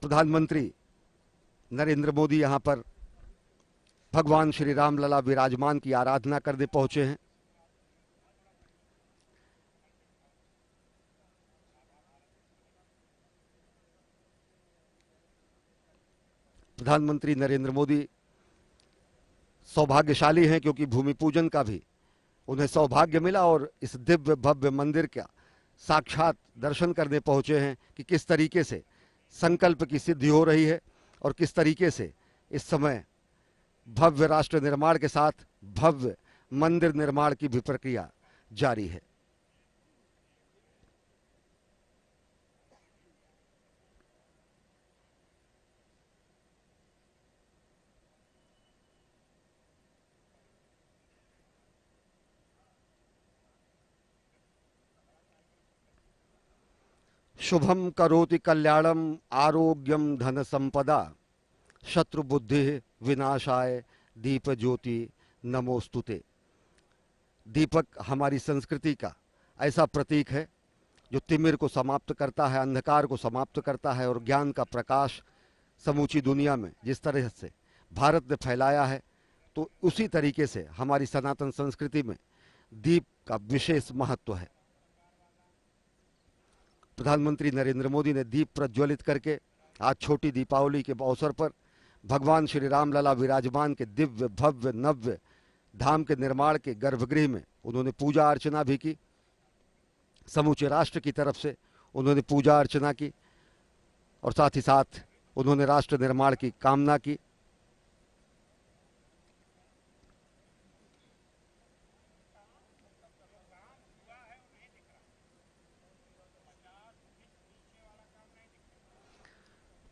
प्रधानमंत्री नरेंद्र मोदी यहां पर भगवान श्री राम लला विराजमान की आराधना करने पहुंचे हैं। प्रधानमंत्री नरेंद्र मोदी सौभाग्यशाली हैं क्योंकि भूमि पूजन का भी उन्हें सौभाग्य मिला और इस दिव्य भव्य मंदिर का साक्षात दर्शन करने पहुंचे हैं कि किस तरीके से संकल्प की सिद्धि हो रही है और किस तरीके से इस समय भव्य राष्ट्र निर्माण के साथ भव्य मंदिर निर्माण की भी प्रक्रिया जारी है। शुभम करोति कल्याणम आरोग्यम धन संपदा शत्रु बुद्धि विनाशाय दीप ज्योति नमोस्तुते। दीपक हमारी संस्कृति का ऐसा प्रतीक है जो तिमिर को समाप्त करता है, अंधकार को समाप्त करता है और ज्ञान का प्रकाश समूची दुनिया में जिस तरह से भारत ने फैलाया है, तो उसी तरीके से हमारी सनातन संस्कृति में दीप का विशेष महत्व है। प्रधानमंत्री नरेंद्र मोदी ने दीप प्रज्वलित करके आज छोटी दीपावली के अवसर पर भगवान श्री राम लला विराजमान के दिव्य भव्य नव्य धाम के निर्माण के गर्भगृह में उन्होंने पूजा अर्चना भी की। समूचे राष्ट्र की तरफ से उन्होंने पूजा अर्चना की और साथ ही साथ उन्होंने राष्ट्र निर्माण की कामना की।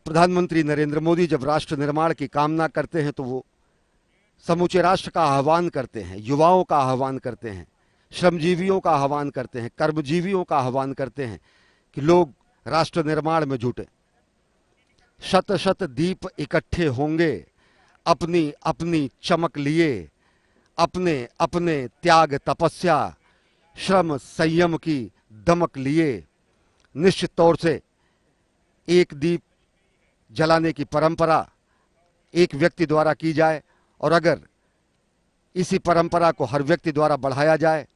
प्रधानमंत्री नरेंद्र मोदी जब राष्ट्र निर्माण की कामना करते हैं तो वो समूचे राष्ट्र का आह्वान करते हैं, युवाओं का आह्वान करते हैं, श्रमजीवियों का आह्वान करते हैं, कर्मजीवियों का आह्वान करते हैं कि लोग राष्ट्र निर्माण में जुटे। शत शत दीप इकट्ठे होंगे अपनी अपनी चमक लिए, अपने अपने त्याग तपस्या श्रम संयम की दमक लिए। निश्चित तौर से एक दीप जलाने की परंपरा एक व्यक्ति द्वारा की जाए और अगर इसी परंपरा को हर व्यक्ति द्वारा बढ़ाया जाए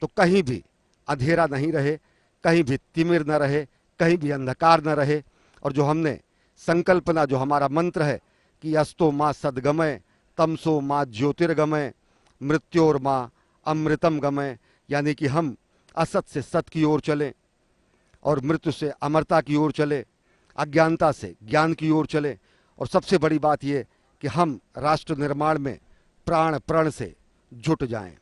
तो कहीं भी अंधेरा नहीं रहे, कहीं भी तिमिर न रहे, कहीं भी अंधकार न रहे। और जो हमने संकल्पना, जो हमारा मंत्र है कि अस्तो माँ सद्गमय, तमसो माँ ज्योतिर्गमय, मृत्योर माँ अमृतम गमय, यानी कि हम असत से सत की ओर चलें और मृत्यु से अमरता की ओर चले, अज्ञानता से ज्ञान की ओर चले। और सबसे बड़ी बात यह कि हम राष्ट्र निर्माण में प्राण प्रण से जुट जाएं।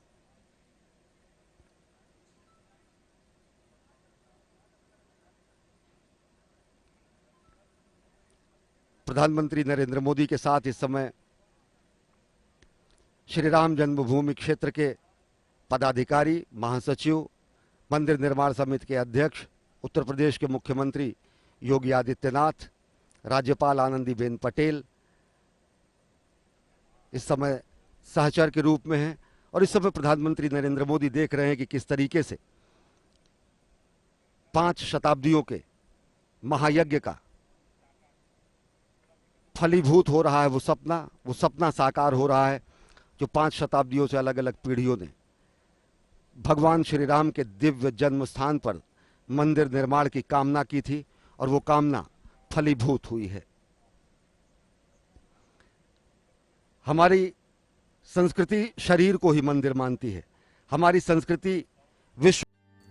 प्रधानमंत्री नरेंद्र मोदी के साथ इस समय श्री राम जन्मभूमि क्षेत्र के पदाधिकारी, महासचिव, मंदिर निर्माण समिति के अध्यक्ष, उत्तर प्रदेश के मुख्यमंत्री योगी आदित्यनाथ, राज्यपाल आनंदीबेन पटेल इस समय सहचर के रूप में हैं। और इस समय प्रधानमंत्री नरेंद्र मोदी देख रहे हैं कि किस तरीके से 5 शताब्दियों के महायज्ञ का फलीभूत हो रहा है। वो सपना साकार हो रहा है जो 5 शताब्दियों से अलग अलग पीढ़ियों ने भगवान श्री राम के दिव्य जन्म स्थान पर मंदिर निर्माण की कामना की थी और वो कामना फलीभूत हुई है। हमारी संस्कृति शरीर को ही मंदिर मानती है। हमारी संस्कृति विश्व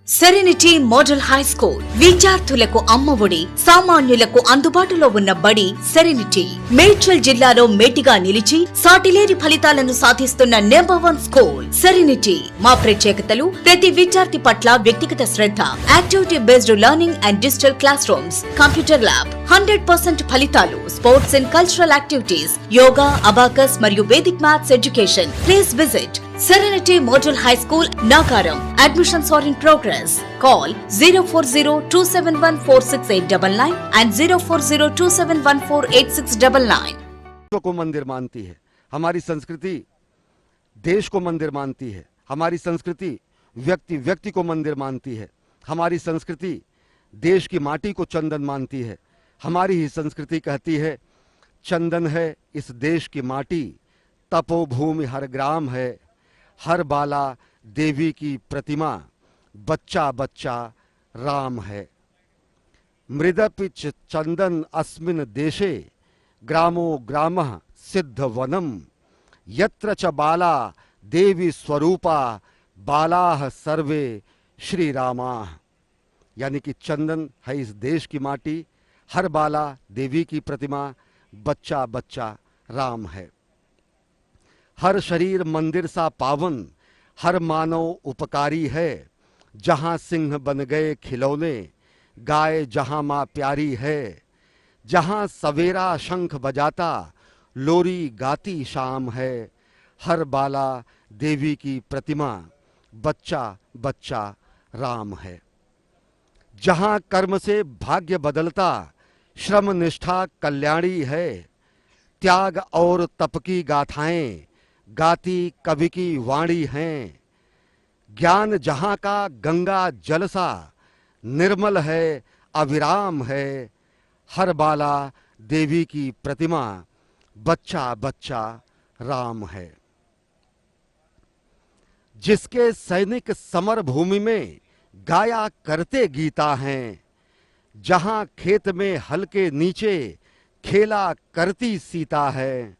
సెరెనిటీ మోడల్ హై స్కూల్ విద్యార్థులకు అమ్మఒడి, సామాన్యులకు అందుబాటులో ఉన్న బడి సెరెనిటీ. మేడ్చల్ జిల్లాలో మేటిగా నిలిచి సాటిలేని ఫలితాలను సాధిస్తున్న నంబర్ 1 స్కూల్ సెరెనిటీ. మా ప్రత్యేకతలు ప్రతి విద్యార్థి పట్ల వ్యక్తిగత శ్రద్ధ, activity based learning and digital classrooms, computer lab, 100% ఫలితాలు, sports and cultural activities, yoga, abacus మరియు Vedic maths education. Please visit Serenity Model High School, Nagaram. Admissions are in progress. Call 04027146899 and 04027148699. को मंदिर मानती है। हमारी संस्कृति देश को मंदिर मानती है। हमारी संस्कृति व्यक्ति व्यक्ति को मंदिर मानती है। हमारी संस्कृति देश की माटी को चंदन मानती है। हमारी ही संस्कृति कहती है चंदन है इस देश की माटी, तपोभूमि हर ग्राम है, हर बाला देवी की प्रतिमा, बच्चा बच्चा राम है। मृदपिच चंदन अस्मिन देशे, ग्रामो ग्रामः सिद्ध वनम, यत्र च बाला देवी स्वरूपा, बालाह सर्वे श्री रामा। यानी कि चंदन है इस देश की माटी, हर बाला देवी की प्रतिमा, बच्चा बच्चा राम है। हर शरीर मंदिर सा पावन, हर मानव उपकारी है, जहां सिंह बन गए खिलौने, गाय जहां मां प्यारी है, जहां सवेरा शंख बजाता, लोरी गाती शाम है, हर बाला देवी की प्रतिमा, बच्चा बच्चा राम है। जहां कर्म से भाग्य बदलता, श्रम निष्ठा कल्याणी है, त्याग और तप की गाथाएं गाती कवि की वाणी हैं, ज्ञान जहां का गंगा जलसा, निर्मल है अविराम है, हर बाला देवी की प्रतिमा, बच्चा बच्चा राम है। जिसके सैनिक समर भूमि में गाया करते गीता हैं, जहां खेत में हल के नीचे खेला करती सीता है,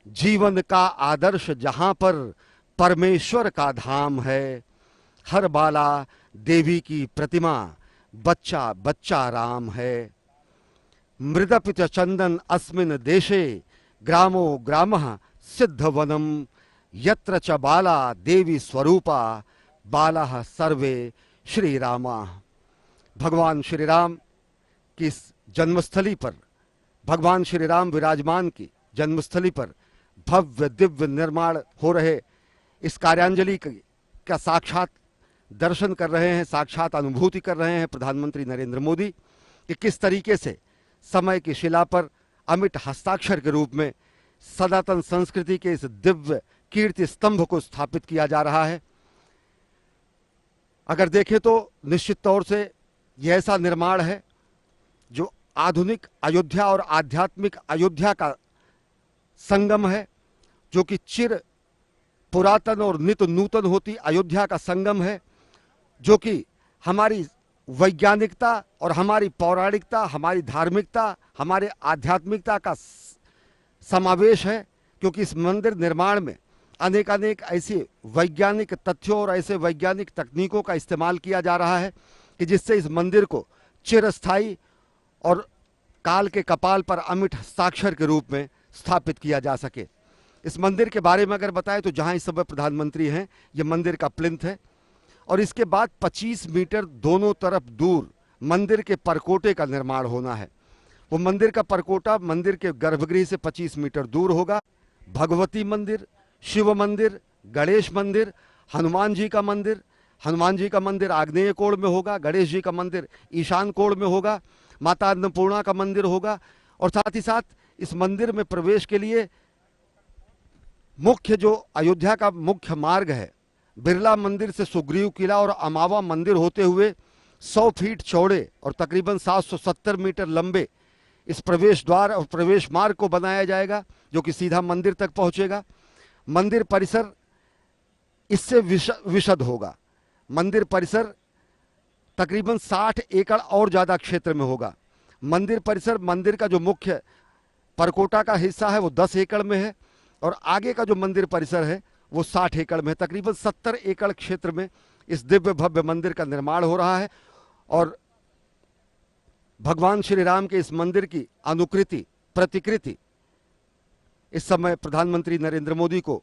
जीवन का आदर्श जहां पर परमेश्वर का धाम है, हर बाला देवी की प्रतिमा, बच्चा बच्चा राम है। मृदपिच चंदन अस्मिन देशे, ग्रामो ग्रामः सिद्ध वनम, यत्र च बाला देवी स्वरूपा, बालाः सर्वे श्री रामा। भगवान श्री राम की जन्मस्थली पर, भगवान श्री राम विराजमान की जन्मस्थली पर भव्य दिव्य निर्माण हो रहे इस कार्यांजलि का साक्षात दर्शन कर रहे हैं, साक्षात अनुभूति कर रहे हैं प्रधानमंत्री नरेंद्र मोदी कि किस तरीके से समय की शिला पर अमिट हस्ताक्षर के रूप में सनातन संस्कृति के इस दिव्य कीर्ति स्तंभ को स्थापित किया जा रहा है। अगर देखें तो निश्चित तौर से यह ऐसा निर्माण है जो आधुनिक अयोध्या और आध्यात्मिक अयोध्या का संगम है, जो कि चिर पुरातन और नित्य नूतन होती अयोध्या का संगम है, जो कि हमारी वैज्ञानिकता और हमारी पौराणिकता, हमारी धार्मिकता, हमारे आध्यात्मिकता का समावेश है। क्योंकि इस मंदिर निर्माण में अनेक ऐसे वैज्ञानिक तथ्यों और ऐसे वैज्ञानिक तकनीकों का इस्तेमाल किया जा रहा है कि जिससे इस मंदिर को चिरस्थायी और काल के कपाल पर अमिट हस्ताक्षर के रूप में स्थापित किया जा सके। इस मंदिर के बारे में अगर बताएं तो जहां इस समय प्रधानमंत्री हैं, ये मंदिर का प्लिंथ है और इसके बाद 25 मीटर दोनों तरफ दूर मंदिर के परकोटे का निर्माण होना है। वो मंदिर का परकोटा मंदिर के गर्भगृह से 25 मीटर दूर होगा। भगवती मंदिर, शिव मंदिर, गणेश मंदिर, हनुमान जी का मंदिर, हनुमान जी का मंदिर आग्नेय कोण में होगा, गणेश जी का मंदिर ईशान कोण में होगा, माता अन्नपूर्णा का मंदिर होगा और साथ ही साथ इस मंदिर में प्रवेश के लिए मुख्य जो अयोध्या का मुख्य मार्ग है, बिरला मंदिर से सुग्रीव किला और अमावा मंदिर होते हुए 100 फीट चौड़े और तकरीबन 770 मीटर लंबे इस प्रवेश द्वार और प्रवेश मार्ग को बनाया जाएगा, जो कि सीधा मंदिर तक पहुंचेगा। मंदिर परिसर इससे विशद होगा। मंदिर परिसर तकरीबन 60 एकड़ और ज़्यादा क्षेत्र में होगा। मंदिर परिसर, मंदिर का जो मुख्य परकोटा का हिस्सा है वो 10 एकड़ में है और आगे का जो मंदिर परिसर है वो 60 एकड़ में है। तकरीबन 70 एकड़ क्षेत्र में इस दिव्य भव्य मंदिर का निर्माण हो रहा है और भगवान श्री राम के इस मंदिर की अनुकृति, प्रतिकृति इस समय प्रधानमंत्री नरेंद्र मोदी को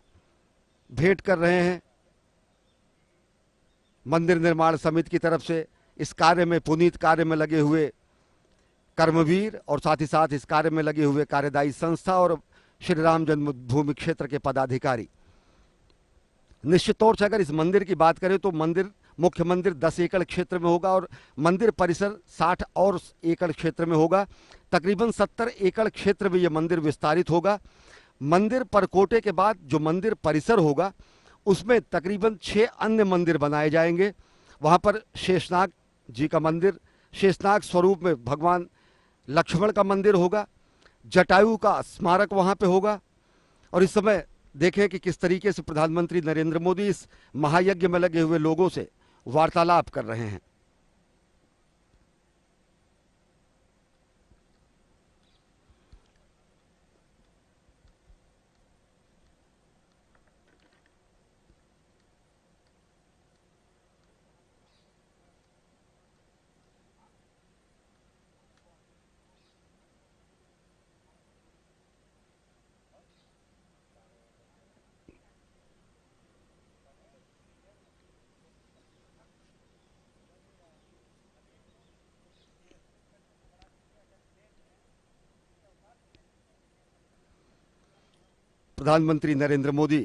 भेंट कर रहे हैं। मंदिर निर्माण समिति की तरफ से इस कार्य में, पुनीत कार्य में लगे हुए कर्मवीर और साथ ही साथ इस कार्य में लगे हुए कार्यदायी संस्था और श्री राम जन्मभूमि क्षेत्र के पदाधिकारी। निश्चित तौर से अगर इस मंदिर की बात करें तो मंदिर, मुख्य मंदिर 10 एकड़ क्षेत्र में होगा और मंदिर परिसर 60 और एकड़ क्षेत्र में होगा। तकरीबन 70 एकड़ क्षेत्र में यह मंदिर विस्तारित होगा। मंदिर परकोटे के बाद जो मंदिर परिसर होगा उसमें तकरीबन 6 अन्य मंदिर बनाए जाएंगे। वहाँ पर शेषनाग जी का मंदिर, शेषनाग स्वरूप में भगवान लक्ष्मण का मंदिर होगा, जटायु का स्मारक वहाँ पे होगा। और इस समय देखें कि किस तरीके से प्रधानमंत्री नरेंद्र मोदी इस महायज्ञ में लगे हुए लोगों से वार्तालाप कर रहे हैं। प्रधानमंत्री नरेंद्र मोदी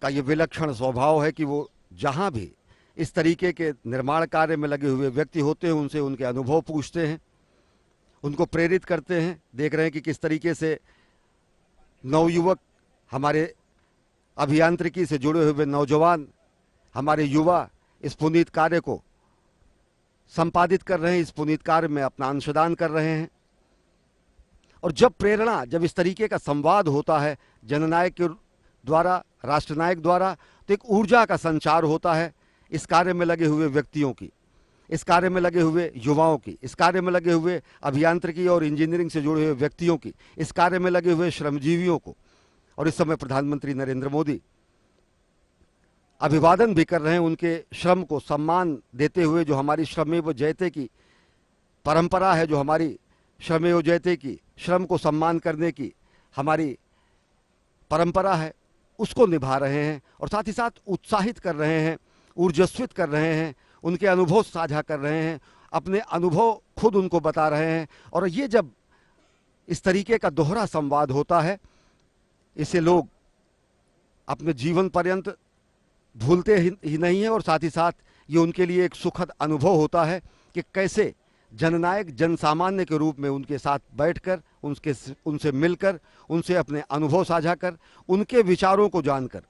का ये विलक्षण स्वभाव है कि वो जहां भी इस तरीके के निर्माण कार्य में लगे हुए व्यक्ति होते हैं उनसे उनके अनुभव पूछते हैं, उनको प्रेरित करते हैं। देख रहे हैं कि किस तरीके से नवयुवक, हमारे अभियांत्रिकी से जुड़े हुए नौजवान, हमारे युवा इस पुनीत कार्य को संपादित कर रहे हैं, इस पुनीत कार्य में अपना अंशदान कर रहे हैं। और जब प्रेरणा, जब इस तरीके का संवाद होता है जननायक के द्वारा, राष्ट्रनायक द्वारा, तो एक ऊर्जा का संचार होता है इस कार्य में लगे हुए व्यक्तियों की, इस कार्य में लगे हुए युवाओं की, इस कार्य में लगे हुए अभियांत्रिकी और इंजीनियरिंग से जुड़े हुए व्यक्तियों की, इस कार्य में लगे हुए श्रमजीवियों को। और इस समय प्रधानमंत्री नरेंद्र मोदी अभिवादन भी कर रहे हैं उनके श्रम को सम्मान देते हुए। जो हमारी श्रमेव जयते की परंपरा है, जो हमारी श्रमेव जयते की, श्रम को सम्मान करने की हमारी परंपरा है, उसको निभा रहे हैं और साथ ही साथ उत्साहित कर रहे हैं, ऊर्जस्वित कर रहे हैं, उनके अनुभव साझा कर रहे हैं, अपने अनुभव खुद उनको बता रहे हैं। और ये जब इस तरीके का दोहरा संवाद होता है, इसे लोग अपने जीवन पर्यंत भूलते ही नहीं हैं और साथ ही साथ ये उनके लिए एक सुखद अनुभव होता है कि कैसे जननायक जनसामान्य के रूप में उनके साथ बैठकर, उनसे मिलकर, उनसे अपने अनुभव साझा कर, उनके विचारों को जानकर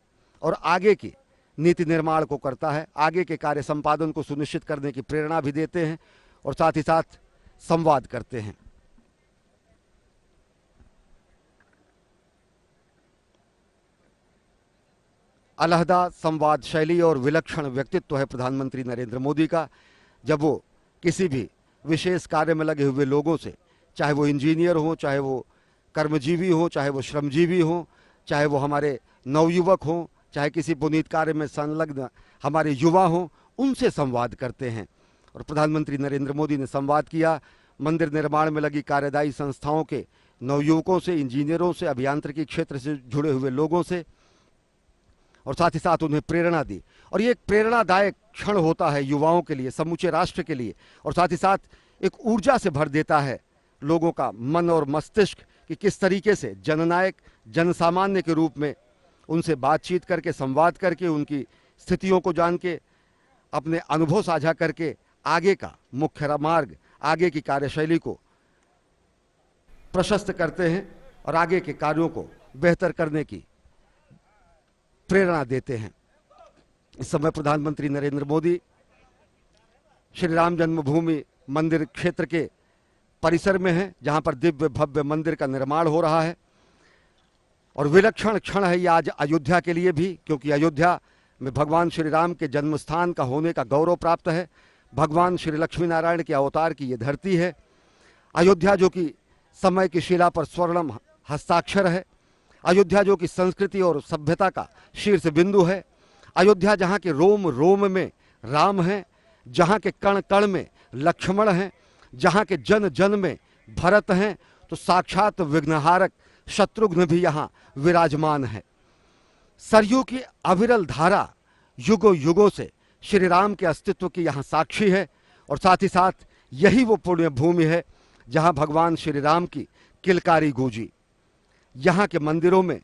और आगे की नीति निर्माण को करता है, आगे के कार्य संपादन को सुनिश्चित करने की प्रेरणा भी देते हैं और साथ ही साथ संवाद करते हैं। अलहदा संवाद शैली और विलक्षण व्यक्तित्व है प्रधानमंत्री नरेंद्र मोदी का। जब वो किसी भी विशेष कार्य में लगे हुए लोगों से, चाहे वो इंजीनियर हो, चाहे वो कर्मजीवी हो, चाहे वो श्रमजीवी हो, चाहे वो हमारे नवयुवक हों, चाहे किसी पुनीत कार्य में संलग्न हमारे युवा हों, उनसे संवाद करते हैं। और प्रधानमंत्री नरेंद्र मोदी ने संवाद किया मंदिर निर्माण में लगी कार्यदायी संस्थाओं के नवयुवकों से, इंजीनियरों से, अभियांत्रिकी क्षेत्र से जुड़े हुए लोगों से, और साथ ही साथ उन्हें प्रेरणा दी। और ये एक प्रेरणादायक क्षण होता है युवाओं के लिए, समूचे राष्ट्र के लिए, और साथ ही साथ एक ऊर्जा से भर देता है लोगों का मन और मस्तिष्क कि किस तरीके से जननायक जनसामान्य के रूप में उनसे बातचीत करके, संवाद करके, उनकी स्थितियों को जान के, अपने अनुभव साझा करके आगे का मुख्य मार्ग, आगे की कार्यशैली को प्रशस्त करते हैं और आगे के कार्यों को बेहतर करने की प्रेरणा देते हैं। इस समय प्रधानमंत्री नरेंद्र मोदी श्री राम जन्मभूमि मंदिर क्षेत्र के परिसर में हैं, जहां पर दिव्य भव्य मंदिर का निर्माण हो रहा है। और विलक्षण क्षण है ये आज अयोध्या के लिए भी, क्योंकि अयोध्या में भगवान श्री राम के जन्म स्थान का होने का गौरव प्राप्त है। भगवान श्री लक्ष्मी नारायण के अवतार की ये धरती है। अयोध्या जो कि समय की शिला पर स्वर्णम हस्ताक्षर है, अयोध्या जो कि संस्कृति और सभ्यता का शीर्ष बिंदु है, अयोध्या जहाँ के रोम रोम में राम हैं, जहाँ के कण कण में लक्ष्मण हैं, जहाँ के जन जन में भरत हैं, तो साक्षात विघ्नहारक शत्रुघ्न भी यहाँ विराजमान है। सरयू की अविरल धारा युगों युगों से श्री राम के अस्तित्व की यहाँ साक्षी है। और साथ ही साथ यही वो पुण्य भूमि है जहाँ भगवान श्री राम की किलकारी गूंजी। यहाँ के मंदिरों में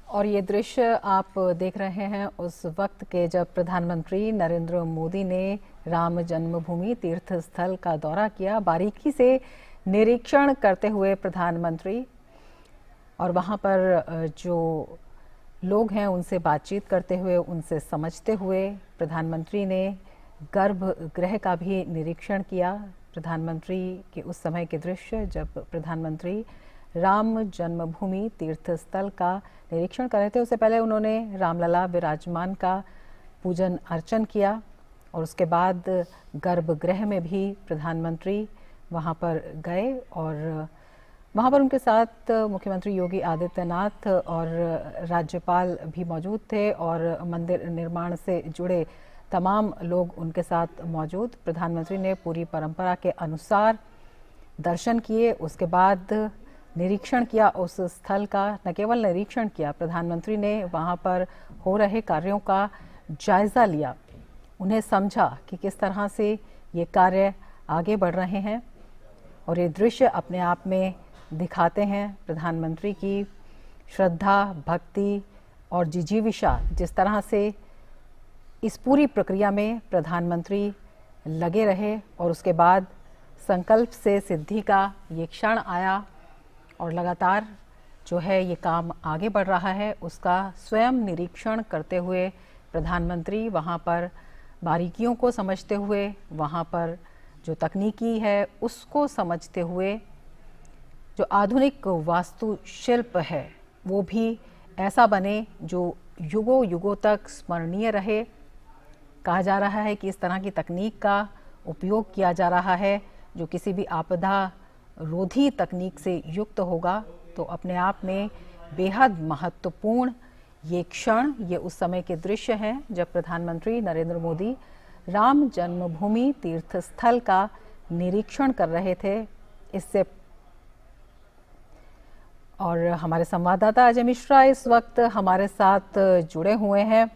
और ये दृश्य आप देख रहे हैं उस वक्त के जब प्रधानमंत्री नरेंद्र मोदी ने राम जन्मभूमि तीर्थ स्थल का दौरा किया, बारीकी से निरीक्षण करते हुए प्रधानमंत्री, और वहाँ पर जो लोग हैं उनसे बातचीत करते हुए, उनसे समझते हुए प्रधानमंत्री ने गर्भगृह का भी निरीक्षण किया। प्रधानमंत्री के उस समय के दृश्य जब प्रधानमंत्री राम जन्मभूमि तीर्थ स्थल का निरीक्षण कर रहे थे। उससे पहले उन्होंने रामलला विराजमान का पूजन अर्चन किया और उसके बाद गर्भगृह में भी प्रधानमंत्री वहां पर गए और वहां पर उनके साथ मुख्यमंत्री योगी आदित्यनाथ और राज्यपाल भी मौजूद थे और मंदिर निर्माण से जुड़े तमाम लोग उनके साथ मौजूद। प्रधानमंत्री ने पूरी परंपरा के अनुसार दर्शन किए, उसके बाद निरीक्षण किया उस स्थल का। न केवल निरीक्षण किया, प्रधानमंत्री ने वहां पर हो रहे कार्यों का जायजा लिया, उन्हें समझा कि किस तरह से ये कार्य आगे बढ़ रहे हैं। और ये दृश्य अपने आप में दिखाते हैं प्रधानमंत्री की श्रद्धा, भक्ति और जिजीविषा, जिस तरह से इस पूरी प्रक्रिया में प्रधानमंत्री लगे रहे और उसके बाद संकल्प से सिद्धि का ये क्षण आया और लगातार जो है ये काम आगे बढ़ रहा है, उसका स्वयं निरीक्षण करते हुए प्रधानमंत्री वहाँ पर बारीकियों को समझते हुए, वहाँ पर जो तकनीकी है उसको समझते हुए, जो आधुनिक वास्तुशिल्प है वो भी ऐसा बने जो युगों युगों तक स्मरणीय रहे। कहा जा रहा है कि इस तरह की तकनीक का उपयोग किया जा रहा है जो किसी भी आपदा रोधी तकनीक से युक्त होगा। तो अपने आप में बेहद महत्वपूर्ण ये क्षण, ये उस समय के दृश्य हैं जब प्रधानमंत्री नरेंद्र मोदी राम जन्मभूमि तीर्थ स्थल का निरीक्षण कर रहे थे। इससे और हमारे संवाददाता अजय मिश्रा इस वक्त हमारे साथ जुड़े हुए हैं।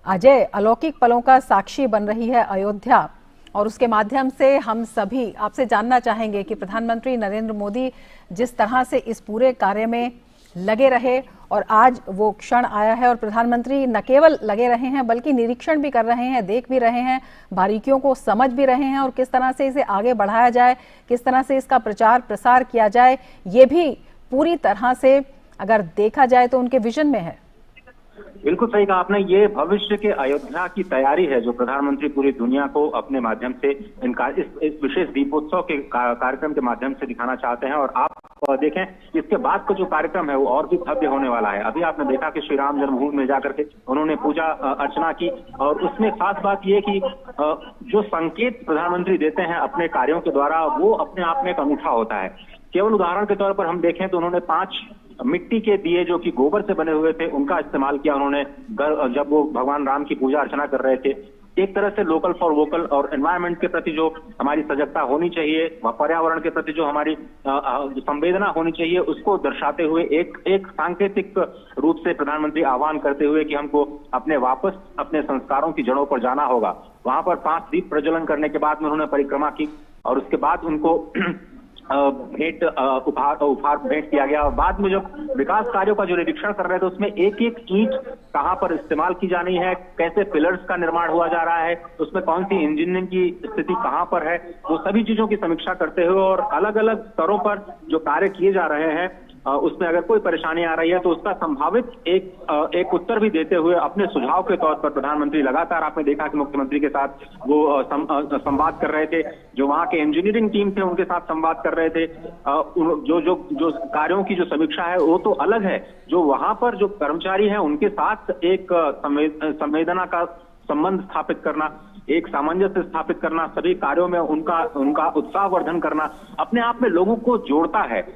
अजय, अलौकिक पलों का साक्षी बन रही है अयोध्या और उसके माध्यम से हम सभी आपसे जानना चाहेंगे कि प्रधानमंत्री नरेंद्र मोदी जिस तरह से इस पूरे कार्य में लगे रहे और आज वो क्षण आया है और प्रधानमंत्री न केवल लगे रहे हैं बल्कि निरीक्षण भी कर रहे हैं, देख भी रहे हैं, बारीकियों को समझ भी रहे हैं और किस तरह से इसे आगे बढ़ाया जाए, किस तरह से इसका प्रचार प्रसार किया जाए, ये भी पूरी तरह से अगर देखा जाए तो उनके विजन में है? बिल्कुल सही कहा आपने। ये भविष्य के अयोध्या की तैयारी है जो प्रधानमंत्री पूरी दुनिया को अपने माध्यम से इस विशेष दीपोत्सव के कार्यक्रम के माध्यम से दिखाना चाहते हैं। और आप देखें इसके बाद का जो कार्यक्रम है वो और भी भव्य होने वाला है। अभी आपने देखा कि श्री राम जन्मभूमि में जाकर के उन्होंने पूजा अर्चना की, और उसमें खास बात ये कि जो संकेत प्रधानमंत्री देते हैं अपने कार्यों के द्वारा वो अपने आप में एक अनूठा होता है। केवल उदाहरण के तौर पर हम देखें तो उन्होंने 5 मिट्टी के दिए जो कि गोबर से बने हुए थे उनका इस्तेमाल किया उन्होंने जब वो भगवान राम की पूजा अर्चना कर रहे थे। एक तरह से लोकल फॉर वोकल और एनवायरनमेंट के प्रति जो हमारी सजगता होनी चाहिए, पर्यावरण के प्रति जो हमारी संवेदना होनी चाहिए, उसको दर्शाते हुए एक सांकेतिक रूप से प्रधानमंत्री आह्वान करते हुए कि हमको वापस अपने संस्कारों की जड़ों पर जाना होगा। वहां पर 5 दीप प्रज्वलन करने के बाद में उन्होंने परिक्रमा की और उसके बाद उनको भेंट उपहार भेंट किया गया। और बाद में जब विकास कार्यों का जो निरीक्षण कर रहे थे उसमें एक एक ईंट कहां पर इस्तेमाल की जानी है, कैसे पिलर्स का निर्माण हुआ जा रहा है, उसमें कौन सी इंजीनियरिंग की स्थिति कहां पर है, वो सभी चीजों की समीक्षा करते हुए और अलग अलग स्तरों पर जो कार्य किए जा रहे हैं उसमें अगर कोई परेशानी आ रही है तो उसका संभावित एक उत्तर भी देते हुए अपने सुझाव के तौर पर प्रधानमंत्री लगातार, आपने देखा कि मुख्यमंत्री के साथ वो संवाद कर रहे थे, जो वहां के इंजीनियरिंग टीम थे उनके साथ संवाद कर रहे थे। जो कार्यों की जो समीक्षा है वो तो अलग है, जो वहां पर जो कर्मचारी हैं उनके साथ एक संवेदना का संबंध स्थापित करना, एक सामंजस्य स्थापित करना, सभी कार्यों में उनका उत्साहवर्धन करना अपने आप में लोगों को जोड़ता है,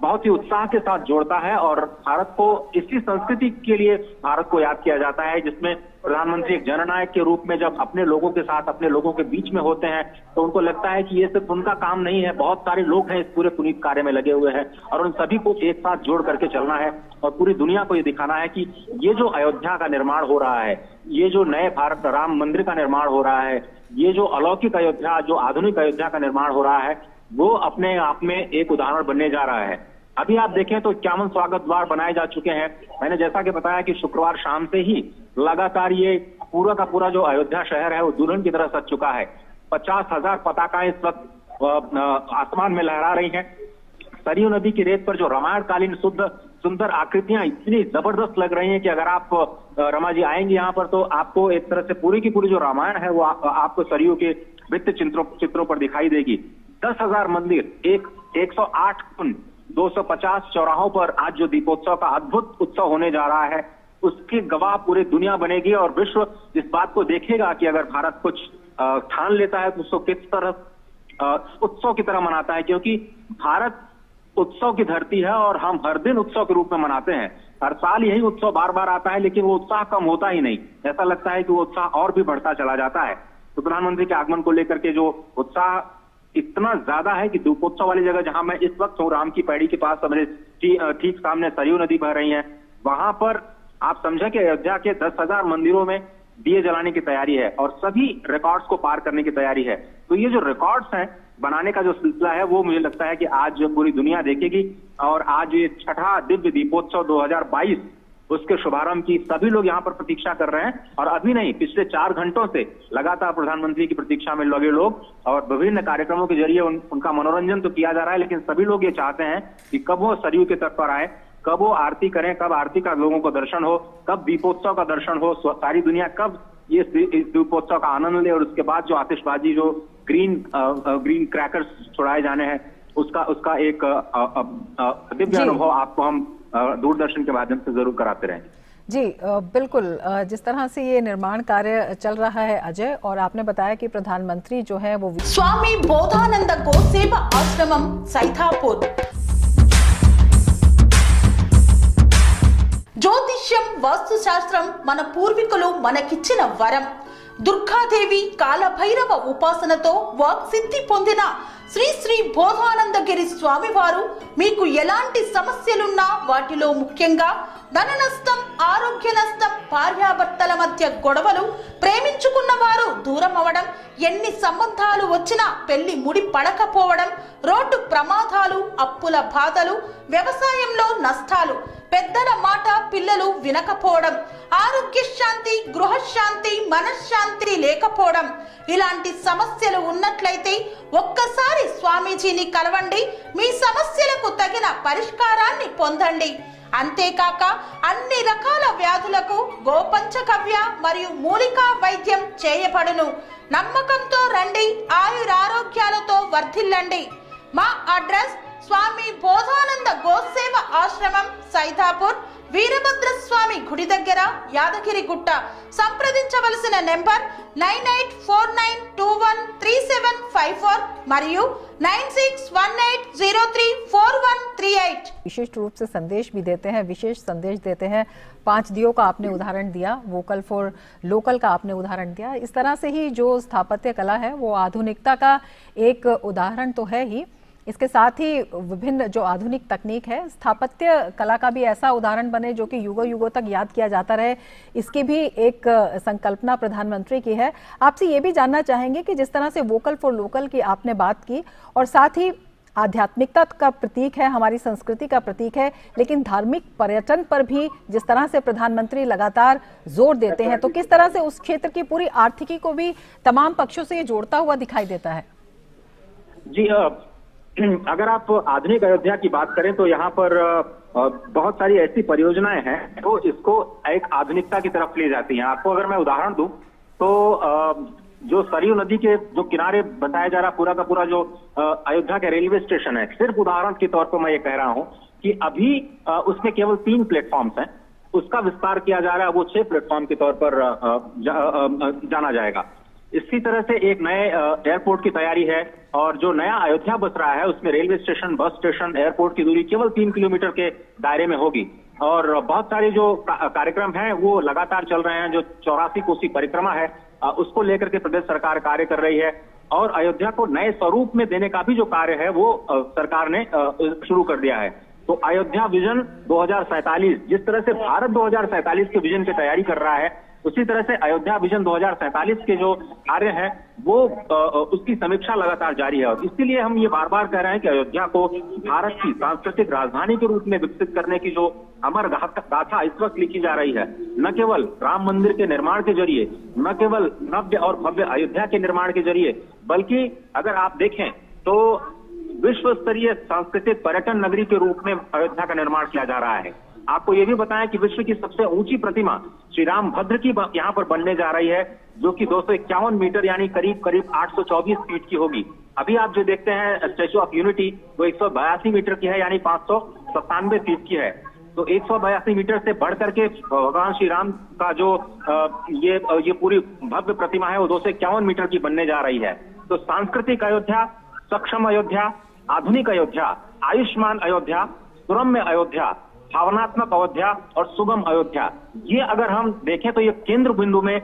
बहुत ही उत्साह के साथ जोड़ता है। और भारत को इसी संस्कृति के लिए भारत को याद किया जाता है जिसमें प्रधानमंत्री एक जननायक के रूप में जब अपने लोगों के साथ अपने लोगों के बीच में होते हैं तो उनको लगता है कि ये सिर्फ उनका काम नहीं है, बहुत सारे लोग हैं इस पूरे पुनीत कार्य में लगे हुए हैं और उन सभी को एक साथ जोड़ करके चलना है और पूरी दुनिया को ये दिखाना है कि ये जो अयोध्या का निर्माण हो रहा है, ये जो नए भारत राम मंदिर का निर्माण हो रहा है, ये जो अलौकिक अयोध्या, जो आधुनिक अयोध्या का निर्माण हो रहा है, वो अपने आप में एक उदाहरण बनने जा रहा है। अभी आप देखें तो 51 स्वागत द्वार बनाए जा चुके हैं। मैंने जैसा कि बताया कि शुक्रवार शाम से ही लगातार ये पूरा का पूरा जो अयोध्या शहर है वो दुल्हन की तरह सज चुका है। 50,000 पताकाएं इस वक्त आसमान में लहरा रही हैं। सरयू नदी की रेत पर जो रामायणकालीन सुंदर आकृतियां इतनी जबरदस्त लग रही हैं कि अगर आप रमा जी आएंगे यहाँ पर तो आपको एक तरह से पूरी की पूरी जो रामायण है वो आपको सरयू के भित्ति चित्रों पर दिखाई देगी। 10,000 मंदिर, 108 कुंड, 250 चौराहों पर आज जो दीपोत्सव का अद्भुत उत्सव होने जा रहा है उसकी गवाह पूरी दुनिया बनेगी और विश्व इस बात को देखेगा कि अगर भारत कुछ ठान लेता है तो उसको किस तरह उत्सव की तरह मनाता है, क्योंकि भारत उत्सव की धरती है और हम हर दिन उत्सव के रूप में मनाते हैं। हर साल यही उत्सव बार बार आता है लेकिन वो उत्साह कम होता ही नहीं, ऐसा लगता है कि वो उत्साह और भी बढ़ता चला जाता है। तो प्रधानमंत्री के आगमन को लेकर के जो उत्साह इतना ज्यादा है कि दीपोत्सव वाली जगह जहां मैं इस वक्त हूँ, राम की पैड़ी के पास, मेरे ठीक सामने सरयू नदी बह रही है, वहां पर आप समझे कि अयोध्या के 10,000 मंदिरों में दिए जलाने की तैयारी है और सभी रिकॉर्ड्स को पार करने की तैयारी है। तो ये जो रिकॉर्ड्स हैं बनाने का जो सिलसिला है वो मुझे लगता है कि आज पूरी दुनिया देखेगी और आज ये 6ठा दिव्य दीपोत्सव 2022 उसके शुभारंभ की सभी लोग यहाँ पर प्रतीक्षा कर रहे हैं। और अभी नहीं, पिछले 4 घंटों से लगातार प्रधानमंत्री की प्रतीक्षा में लगे लोग और विभिन्न कार्यक्रमों के जरिए उनका मनोरंजन तो किया जा रहा है, लेकिन सभी लोग ये चाहते हैं कि कब वो सरयू के तट पर आए, कब वो आरती करें, कब आरती का लोगों को दर्शन हो, कब दीपोत्सव का दर्शन हो, सारी दुनिया कब ये दीपोत्सव का आनंद ले और उसके बाद जो आतिशबाजी, जो ग्रीन क्रैकर्स छुड़ाए जाने हैं, उसका एक दिव्य अनुभव आपको हम दूरदर्शन के माध्यम से जरूर कराते रहेंगे। जी बिल्कुल, जिस तरह से ये निर्माण कार्य चल रहा है अजय, और आपने बताया कि प्रधानमंत्री जो है वो स्वामी बोधानंद गोसेवा आश्रमम सैथापुर। జ్యోతిష్యం వాస్తుశాస్త్రం మన పూర్వీకులు మనకిచ్చిన వరం. దుర్గాదేవి కాలభైరవ ఉపాసనతో వాక్సిద్ధి పొందిన శ్రీ శ్రీ బోధానందగిరి స్వామివారు మీకు ఎలాంటి సమస్యలున్నా, వాటిలో ముఖ్యంగా ధన నష్టం, ఆరోగ్య నష్టం, భార్యాభర్తల మధ్య గొడవలు, ప్రేమించుకున్న వారు దూరం అవడం, ఎన్ని సంబంధాలు వచ్చినా పెళ్లి ముడి పడకపోవడం, రోడ్డు ప్రమాదాలు, అప్పుల బాధలు, వ్యవసాయంలో నష్టాలు, పెద్దల మాట పిల్లలు వినకపోవడం, ఆరోగ్య శాంతి, గృహశాంతి, మనశ్శాంతి లేకపోవడం, ఇలాంటి సమస్యలు ఉన్నట్లయితే ఒక్కసారి స్వామీజీని కలవండి. మీ సమస్యలకు తగిన పరిష్కారాన్ని పొందండి. అంతేకాక అన్ని రకాల వ్యాధులకు గోపంచగవ్య మరియు మూలికా వైద్యం చేయబడును. నమ్మకంతో రండి, ఆయురారోగ్యాలతో వర్ధిల్లండి. మా అడ్రస్ స్వామి బోధానంద గోసేవ ఆశ్రమం, సైదాపూర్, వీరభద్ర స్వామి గుడి దగ్గర, యాదగిరిగుట్ట. సంప్రదించవలసిన నెంబర్ 9849213754 మరియు 9618034138। विशिष्ट रूप से संदेश भी देते हैं, विशेष संदेश देते हैं। 5 दियों का आपने उदाहरण दिया, वोकल फॉर लोकल का आपने उदाहरण दिया। इस तरह से ही जो स्थापत्य कला है वो आधुनिकता का एक उदाहरण तो है ही, इसके साथ ही विभिन्न जो आधुनिक तकनीक है स्थापत्य कला का भी ऐसा उदाहरण बने जो कि युगों युगों तक याद किया जाता रहे, इसकी भी एक संकल्पना प्रधानमंत्री की है। आपसे ये भी जानना चाहेंगे कि जिस तरह से वोकल फॉर लोकल की आपने बात की और साथ ही आध्यात्मिकता का प्रतीक है, हमारी संस्कृति का प्रतीक है, लेकिन धार्मिक पर्यटन पर भी जिस तरह से प्रधानमंत्री लगातार जोर देते हैं, तो किस तरह से उस क्षेत्र की पूरी आर्थिकी को भी तमाम पक्षों से ये जोड़ता हुआ दिखाई देता है? जी, अगर आप आधुनिक अयोध्या की बात करें तो यहाँ पर बहुत सारी ऐसी परियोजनाएं हैं तो इसको एक आधुनिकता की तरफ ले जाती हैं। आपको अगर मैं उदाहरण दूं तो जो सरयू नदी के जो किनारे बताया जा रहा पूरा का पूरा जो अयोध्या के रेलवे स्टेशन है, सिर्फ उदाहरण के तौर पर मैं ये कह रहा हूं कि अभी उसमें केवल 3 प्लेटफॉर्म्स हैं, उसका विस्तार किया जा रहा है, वो 6 प्लेटफॉर्म के तौर पर जाना जाएगा। इसी तरह से एक नए एयरपोर्ट की तैयारी है और जो नया अयोध्या बस रहा है उसमें railway station, bus station, airport की दूरी केवल 3 किलोमीटर के दायरे में होगी। और बहुत सारे जो कार्यक्रम हैं वो लगातार चल रहे हैं। जो 84 कोसी परिक्रमा है उसको लेकर के प्रदेश सरकार कार्य कर रही है और अयोध्या को नए स्वरूप में देने का भी जो कार्य है वो सरकार ने शुरू कर दिया है। तो अयोध्या विजन 2047, जिस तरह से भारत 2047 के विजन की तैयारी कर रहा है, उसी तरह से अयोध्या विजन 2047 के जो कार्य है वो उसकी समीक्षा लगातार जारी है। और इसीलिए हम ये बार बार कह रहे हैं कि अयोध्या को भारत की सांस्कृतिक राजधानी के रूप में विकसित करने की जो अमर गाथा इस वक्त लिखी जा रही है, न केवल राम मंदिर के निर्माण के जरिए, न केवल नव्य और भव्य अयोध्या के निर्माण के जरिए, बल्कि अगर आप देखें तो विश्व स्तरीय सांस्कृतिक पर्यटन नगरी के रूप में अयोध्या का निर्माण किया जा रहा है। आपको ये भी बताया कि विश्व की सबसे ऊंची प्रतिमा श्री राम भद्र की यहाँ पर बनने जा रही है, जो कि 251 मीटर यानी करीब 824 फीट की होगी। अभी आप जो देखते हैं स्टैच्यू ऑफ यूनिटी वो 182 मीटर की है यानी 597 फीट की है। तो 182 मीटर से बढ़ करके भगवान श्री राम का जो ये पूरी भव्य प्रतिमा है वो 251 मीटर की बनने जा रही है। तो सांस्कृतिक अयोध्या, सक्षम अयोध्या, आधुनिक अयोध्या, आयुष्मान अयोध्या, सुरम्य अयोध्या, भावनात्मक अयोध्या और सुगम अयोध्या, ये अगर हम देखें तो ये केंद्र बिंदु में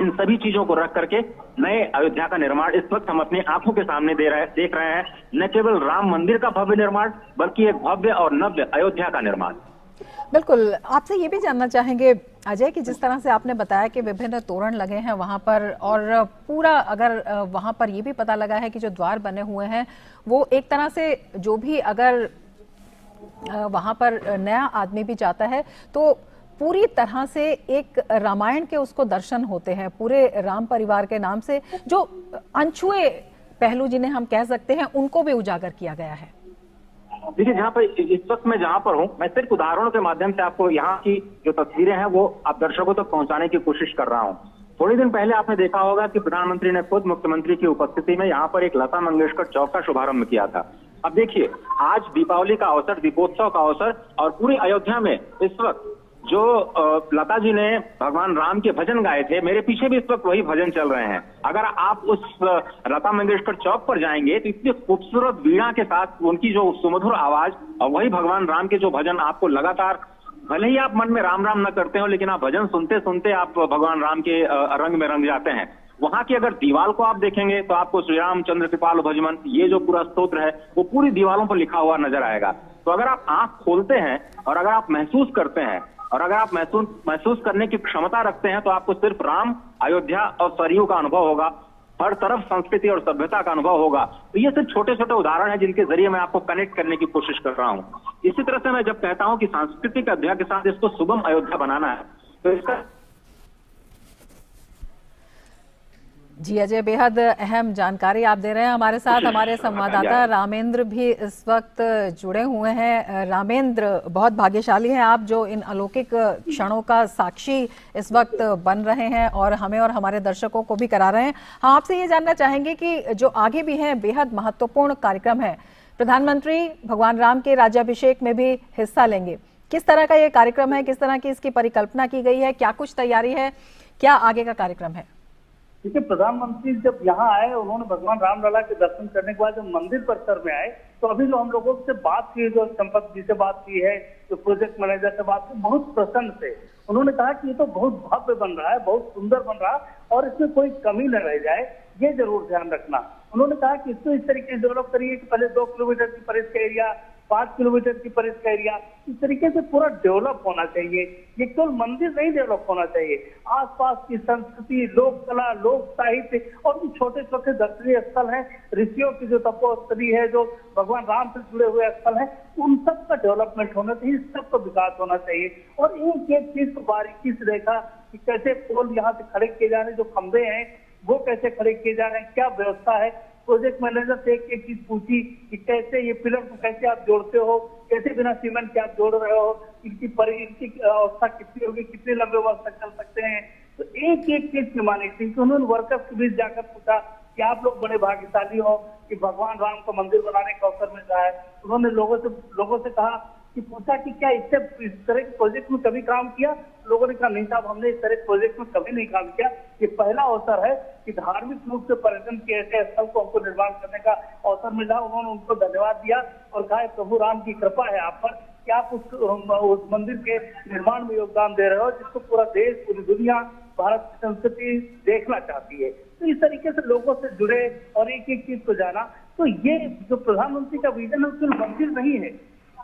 इन सभी चीजों को रख करके नए अयोध्या का निर्माण इस वक्त हम अपनी आंखों के सामने देख रहे हैं। न केवल राम मंदिर का भव्य निर्माण बल्कि एक भव्य और नव्य अयोध्या का निर्माण। बिल्कुल, आपसे ये भी जानना चाहेंगे अजय कि जिस तरह से आपने बताया कि विभिन्न तोरण लगे हैं वहां पर और पूरा अगर वहां पर ये भी पता लगा है कि जो द्वार बने हुए हैं वो एक तरह से जो भी अगर वहां पर नया आदमी भी जाता है तो पूरी तरह से एक रामायण के उसको दर्शन होते हैं पूरे राम परिवार के नाम से। जो अनछुए पहलू जिन्हें हम कह सकते हैं उनको भी उजागर किया गया है। देखिए, जहाँ पर इस वक्त मैं जहाँ पर हूँ, मैं सिर्फ उदाहरणों के माध्यम से आपको यहाँ की जो तस्वीरें हैं वो आप दर्शकों तक पहुंचाने की कोशिश कर रहा हूँ। थोड़ी दिन पहले आपने देखा होगा कि प्रधानमंत्री ने खुद मुख्यमंत्री की उपस्थिति में यहाँ पर एक लता मंगेशकर चौक का शुभारंभ किया था। अब देखिए, आज दीपावली का अवसर, दीपोत्सव का अवसर और पूरी अयोध्या में इस वक्त जो लता जी ने भगवान राम के भजन गाए थे, मेरे पीछे भी इस वक्त वही भजन चल रहे हैं। अगर आप उस लता मंगेशकर चौक पर जाएंगे तो इतनी खूबसूरत वीणा के साथ उनकी जो सुमधुर आवाज और वही भगवान राम के जो भजन आपको लगातार, भले ही आप मन में राम राम न करते हो लेकिन आप भजन सुनते सुनते आप भगवान राम के रंग में रंग जाते हैं। वहां की अगर दीवार को आप देखेंगे तो आपको श्री रामचंद्र कृपाल भजमन ये जो पूरा स्तोत्र है वो पूरी दीवारों पर लिखा हुआ नजर आएगा। तो अगर आप आंख खोलते हैं और अगर आप महसूस करते हैं और अगर आप महसूस करने की क्षमता रखते हैं तो आपको सिर्फ राम, अयोध्या और सरयू का अनुभव होगा, हर तरफ संस्कृति और सभ्यता का अनुभव होगा। तो ये सिर्फ छोटे छोटे उदाहरण हैं जिनके जरिए मैं आपको कनेक्ट करने की कोशिश कर रहा हूं। इसी तरह से मैं जब कहता हूं कि सांस्कृतिक अयोध्या के साथ इसको सुगम अयोध्या बनाना है तो इसका जी अजय, बेहद अहम जानकारी आप दे रहे हैं। हमारे साथ हमारे संवाददाता रामेंद्र भी इस वक्त जुड़े हुए हैं। रामेंद्र, बहुत भाग्यशाली हैं आप जो इन अलौकिक क्षणों का साक्षी इस वक्त बन रहे हैं और हमें और हमारे दर्शकों को भी करा रहे हैं। हम आपसे ये जानना चाहेंगे कि जो आगे भी हैं बेहद महत्वपूर्ण कार्यक्रम है, प्रधानमंत्री भगवान राम के राज्याभिषेक में भी हिस्सा लेंगे। किस तरह का ये कार्यक्रम है, किस तरह की इसकी परिकल्पना की गई है, क्या कुछ तैयारी है, क्या आगे का कार्यक्रम है? देखिए, प्रधानमंत्री जब यहाँ आए, उन्होंने भगवान रामलला के दर्शन करने के बाद जब मंदिर परिसर में आए, तो अभी जो हम लोगों से बात की, जो संपत जी से बात की है, जो प्रोजेक्ट मैनेजर से बात की, बहुत प्रसन्न थे। उन्होंने कहा कि ये तो बहुत भव्य बन रहा है, बहुत सुंदर बन रहा है और इसमें कोई कमी न रह जाए, ये जरूर ध्यान रखना। उन्होंने कहा कि इसको इस तरीके से डेवलप करिए कि पहले 2 किलोमीटर की परिधि का एरिया, 5 किलोमीटर की परिधि का एरिया, इस तरीके से पूरा डेवलप होना चाहिए। ये केवल मंदिर नहीं डेवलप होना चाहिए, आसपास की संस्कृति, लोक कला, लोक साहित्य और भी छोटे छोटे दर्शनीय स्थल हैं, ऋषियों की जो तपोस्थली है, जो भगवान राम से जुड़े हुए स्थल हैं, उन सब का डेवलपमेंट होना चाहिए, सबका विकास होना चाहिए। और एक एक चीज को बारीकी से देखा कि कैसे पोल यहाँ से खड़े किए जा रहे हैं, जो खंभे हैं वो कैसे खड़े किए जा रहे हैं, क्या व्यवस्था है। प्रोजेक्ट मैनेजर से एक एक चीज पूछी कि कैसे ये पिलर को कैसे आप जोड़ते हो, कैसे बिना सीमेंट के आप जोड़ रहे हो, इनकी अवस्था कितनी होगी, कितने लंबे वर्ष तक चल सकते हैं। तो एक एक चीज की मानी थी। तो उन्होंने वर्कर्स के बीच जाकर पूछा कि आप लोग बड़े भाग्यशाली हो कि भगवान राम को मंदिर बनाने का अवसर मिल रहा है। उन्होंने लोगों से कहा कि पूछा कि क्या इस तरह के प्रोजेक्ट में कभी काम किया। लोगों ने कहा नहीं साहब, हमने इस तरह के प्रोजेक्ट में कभी नहीं काम किया, ये पहला अवसर है कि धार्मिक रूप से पर्यटन के ऐसे स्थल को हमको निर्माण करने का अवसर मिला। उन्होंने उनको धन्यवाद दिया और कहा प्रभु राम की कृपा है आप पर कि आप उस मंदिर के निर्माण में योगदान दे रहे हो, जिसको पूरा देश, पूरी दुनिया, भारत की संस्कृति देखना चाहती है। तो इस तरीके से लोगों से जुड़े और एक एक चीज को जाना। तो ये जो प्रधानमंत्री का विजन है, उसमें मंदिर नहीं है,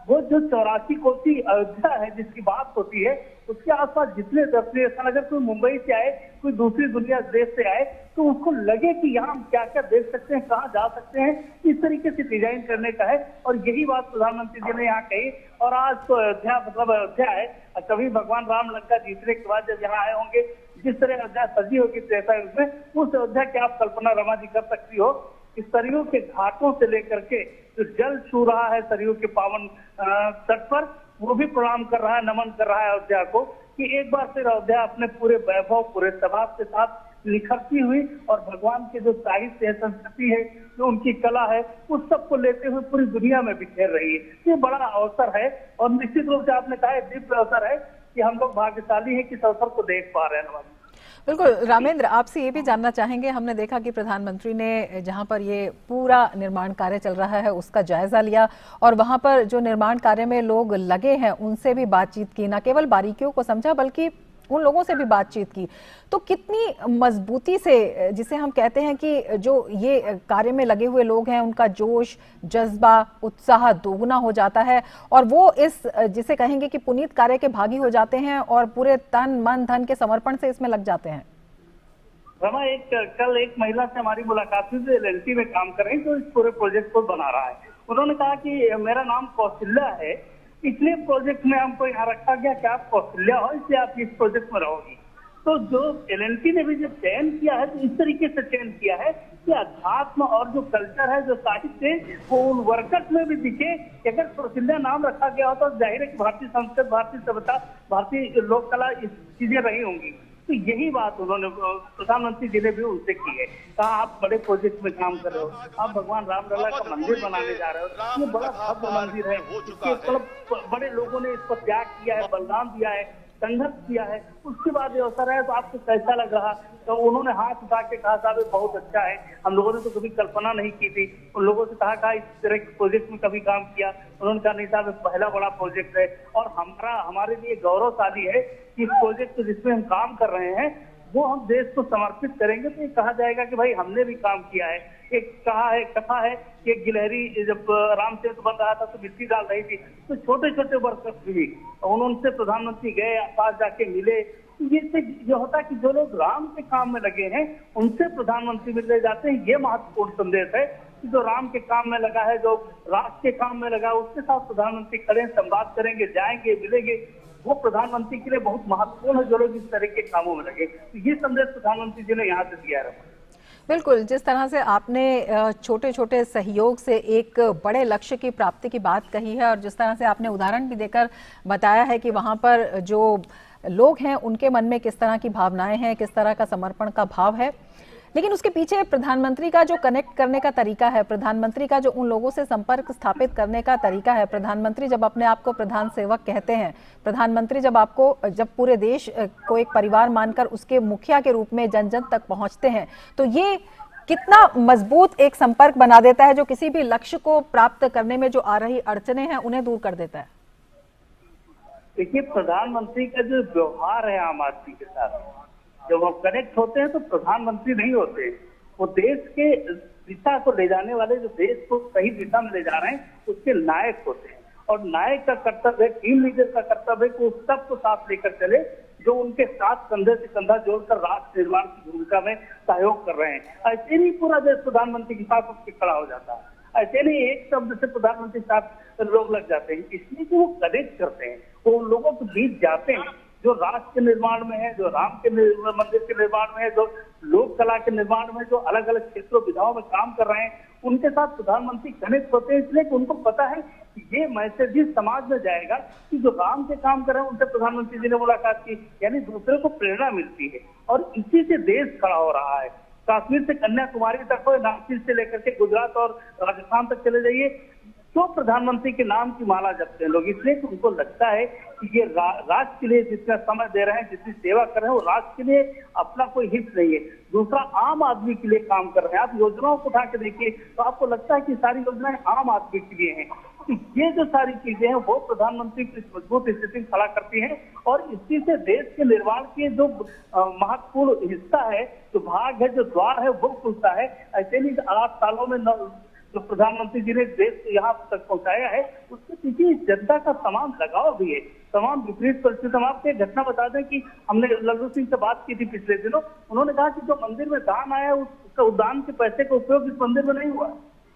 वो जो 84 कोसी अयोध्या है जिसकी बात होती है, उसके आसपास जितने दर्शनीय स्थल, अगर कोई मुंबई से आए, कोई दूसरी दुनिया देश से आए, तो उसको लगे कि यहाँ हम क्या क्या देख सकते हैं, कहाँ जा सकते हैं, इस तरीके से डिजाइन करने का है। और यही बात प्रधानमंत्री जी ने यहाँ कही। और आज तो अयोध्या मतलब अयोध्या है, कभी भगवान राम लंका जीतने के बाद जब यहाँ आए होंगे, जिस तरह अयोध्या सजी होगी त्रेता युग में, उस अयोध्या की आप कल्पना रमा जी कर सकती हो कि सरयू के घाटों से लेकर के जो जल छू रहा है सरयू के पावन तट पर, वो भी प्रणाम कर रहा है, नमन कर रहा है अयोध्या को, कि एक बार फिर अयोध्या अपने पूरे वैभव, पूरे स्वभाव के साथ निखरती हुई और भगवान के जो साहित्य है, संस्कृति है, जो उनकी कला है, उस सबको लेते हुए पूरी दुनिया में बिखेर रही है। ये बड़ा अवसर है और निश्चित रूप से आपने कहा दिव्य अवसर है कि हम लोग भाग्यशाली हैं कि इस अवसर को देख पा रहे हैं। बिल्कुल रामेंद्र, आपसे ये भी जानना चाहेंगे, हमने देखा कि प्रधानमंत्री ने जहां पर ये पूरा निर्माण कार्य चल रहा है उसका जायजा लिया और वहां पर जो निर्माण कार्य में लोग लगे हैं उनसे भी बातचीत की, न केवल बारीकियों को समझा बल्कि उन लोगों से भी बातचीत की। तो कितनी मजबूती से, जिसे हम कहते हैं कि जो ये कार्य में लगे हुए लोग हैं उनका जोश, जज्बा, उत्साह दोगुना हो जाता है और वो इस जिसे कहेंगे कि पुनीत कार्य के भागी हो जाते हैं और पूरे तन मन धन के समर्पण से इसमें लग जाते हैं। रमा, कल एक महिला से हमारी मुलाकात हुई जो LNT में काम कर रही है, जो इस पूरे प्रोजेक्ट को बना रहा है। उन्होंने कहा कि मेरा नाम कौशल्या है, इसलिए प्रोजेक्ट में हमको यहाँ रखा गया कि आप कौशल्या हो, इसलिए आप इस प्रोजेक्ट में रहोगी। तो जो LNT ने भी जो चयन किया है, तो इस तरीके से चयन किया है कि अध्यात्म और जो कल्चर है, जो साहित्य है, वो उन वर्कर्स में भी दिखे। अगर कौशल्या नाम रखा गया हो तो जाहिर है कि भारतीय संस्कृत, भारतीय सभ्यता, भारतीय लोक कला इस चीजें रही होंगी। तो यही बात उन्होंने प्रधानमंत्री जी ने भी उनसे की है। कहा आप बड़े प्रोजेक्ट में काम कर रहे हो, आप भगवान रामलला का मंदिर बनाने जा रहे हो, ये बड़ा भव्य मंदिर है, इसके बड़े लोगों ने इस पर त्याग किया है, बलिदान दिया है, संघर्ष किया है, उसके बाद ये अवसर है, तो आपको कैसा लग रहा? तो उन्होंने हाथ उठा के कहा साहब बहुत अच्छा है, हम लोगों ने तो कभी कल्पना नहीं की थी। उन लोगों से कहा इस तरह के प्रोजेक्ट में कभी काम किया? उन्होंने कहा नहीं साहब पहला बड़ा प्रोजेक्ट है और हमारे लिए गौरवशाली है कि इस प्रोजेक्ट जिसमें हम काम कर रहे हैं वो हम देश को समर्पित करेंगे, तो ये कहा जाएगा कि भाई हमने भी काम किया है। एक कथा है कि गिलहरी जब राम सेतु बन रहा था तो मिट्टी डाल रही थी, तो छोटे छोटे वर्कर्स भी, उनसे प्रधानमंत्री गए, पास जाके मिले। ये होता है कि जो लोग राम के काम में लगे हैं उनसे प्रधानमंत्री मिलने जाते हैं। ये महत्वपूर्ण संदेश है कि जो राम के काम में लगा है, जो राष्ट्र के काम में लगा है, उसके साथ प्रधानमंत्री खड़े, संवाद करेंगे, जाएंगे, मिलेंगे। वो प्रधानमंत्री के लिए बहुत महत्वपूर्ण है जो लोग इस तरह के कामों में लगे। तो ये संदेश प्रधानमंत्री जी ने यहाँ से दिया है। बिल्कुल, जिस तरह से आपने छोटे छोटे सहयोग से एक बड़े लक्ष्य की प्राप्ति की बात कही है, और जिस तरह से आपने उदाहरण भी देकर बताया है कि वहाँ पर जो लोग हैं उनके मन में किस तरह की भावनाएं हैं, किस तरह का समर्पण का भाव है, लेकिन उसके पीछे प्रधानमंत्री का जो कनेक्ट करने का तरीका है, प्रधानमंत्री का जो उन लोगों से संपर्क स्थापित करने का तरीका है, प्रधानमंत्री जब अपने आप को प्रधान सेवक कहते हैं, प्रधानमंत्री जब पूरे देश को एक परिवार मानकर उसके मुखिया के रूप में जन जन तक पहुंचते हैं, तो ये कितना मजबूत एक संपर्क बना देता है जो किसी भी लक्ष्य को प्राप्त करने में जो आ रही अड़चने हैं उन्हें दूर कर देता है। देखिए, प्रधानमंत्री का जो व्यवहार है आम आदमी के साथ, जब वो कनेक्ट होते हैं तो प्रधानमंत्री नहीं होते, वो देश के दिशा को ले जाने वाले, जो देश को सही दिशा में ले जा रहे हैं उसके नायक होते हैं। और नायक का कर्तव्य, टीम लीडर का कर्तव्य है कि उस सबको साथ लेकर चले जो उनके साथ कंधे से कंधा जोड़कर राष्ट्र निर्माण की भूमिका में सहयोग कर रहे हैं। ऐसे नहीं पूरा देश प्रधानमंत्री के साथ उसके खड़ा हो जाता है, ऐसे नहीं एक शब्द से प्रधानमंत्री के साथ लोग लग जाते हैं, इसलिए कि वो कनेक्ट करते हैं, वो उन लोगों के बीच जाते हैं जो राष्ट्र के निर्माण में है, जो राम के मंदिर के निर्माण में है, जो लोक कला के निर्माण में, जो अलग अलग क्षेत्रों विधाओं में काम कर रहे हैं, उनके साथ प्रधानमंत्री कनेक्ट होते हैं, इसलिए कि उनको पता है कि ये मैसेज भी समाज में जाएगा कि जो राम के काम कर रहे हैं उनसे प्रधानमंत्री जी ने मुलाकात की, यानी दूसरे को प्रेरणा मिलती है। और इसी से देश खड़ा हो रहा है। कश्मीर से कन्याकुमारी तक हो, नासिक से लेकर के गुजरात और राजस्थान तक चले जाइए, तो प्रधानमंत्री के नाम की माला जपते हैं लोग, इसलिए कि उनको लगता है कि ये राष्ट्र के लिए जितना समय दे रहे हैं, जितनी सेवा कर रहे हैं, वो राष्ट्र के लिए अपना कोई हित नहीं है, दूसरा आम आदमी के लिए काम कर रहे हैं। आप योजनाओं को उठा के देखिए तो आपको लगता है कि सारी योजनाएं आम आदमी के लिए हैं। तो ये जो सारी चीजें हैं वो प्रधानमंत्री की मजबूत स्थिति में खड़ा करती हैं, और इसी से देश के निर्माण के जो महत्वपूर्ण हिस्सा है, जो भाग है, जो द्वार है, वो खुलता है। ऐसे नहीं 8 सालों में जो प्रधानमंत्री जी ने देश को यहाँ तक पहुंचाया है, उसके पीछे जनता का तमाम लगाव भी है, तमाम विपरीत परिस्थिति। हम आपको एक घटना बता दें कि हमने लल्लू सिंह से बात की थी पिछले दिनों, उन्होंने कहा कि जो मंदिर में दान आया उसका दान के पैसे का उपयोग इस मंदिर में नहीं हुआ,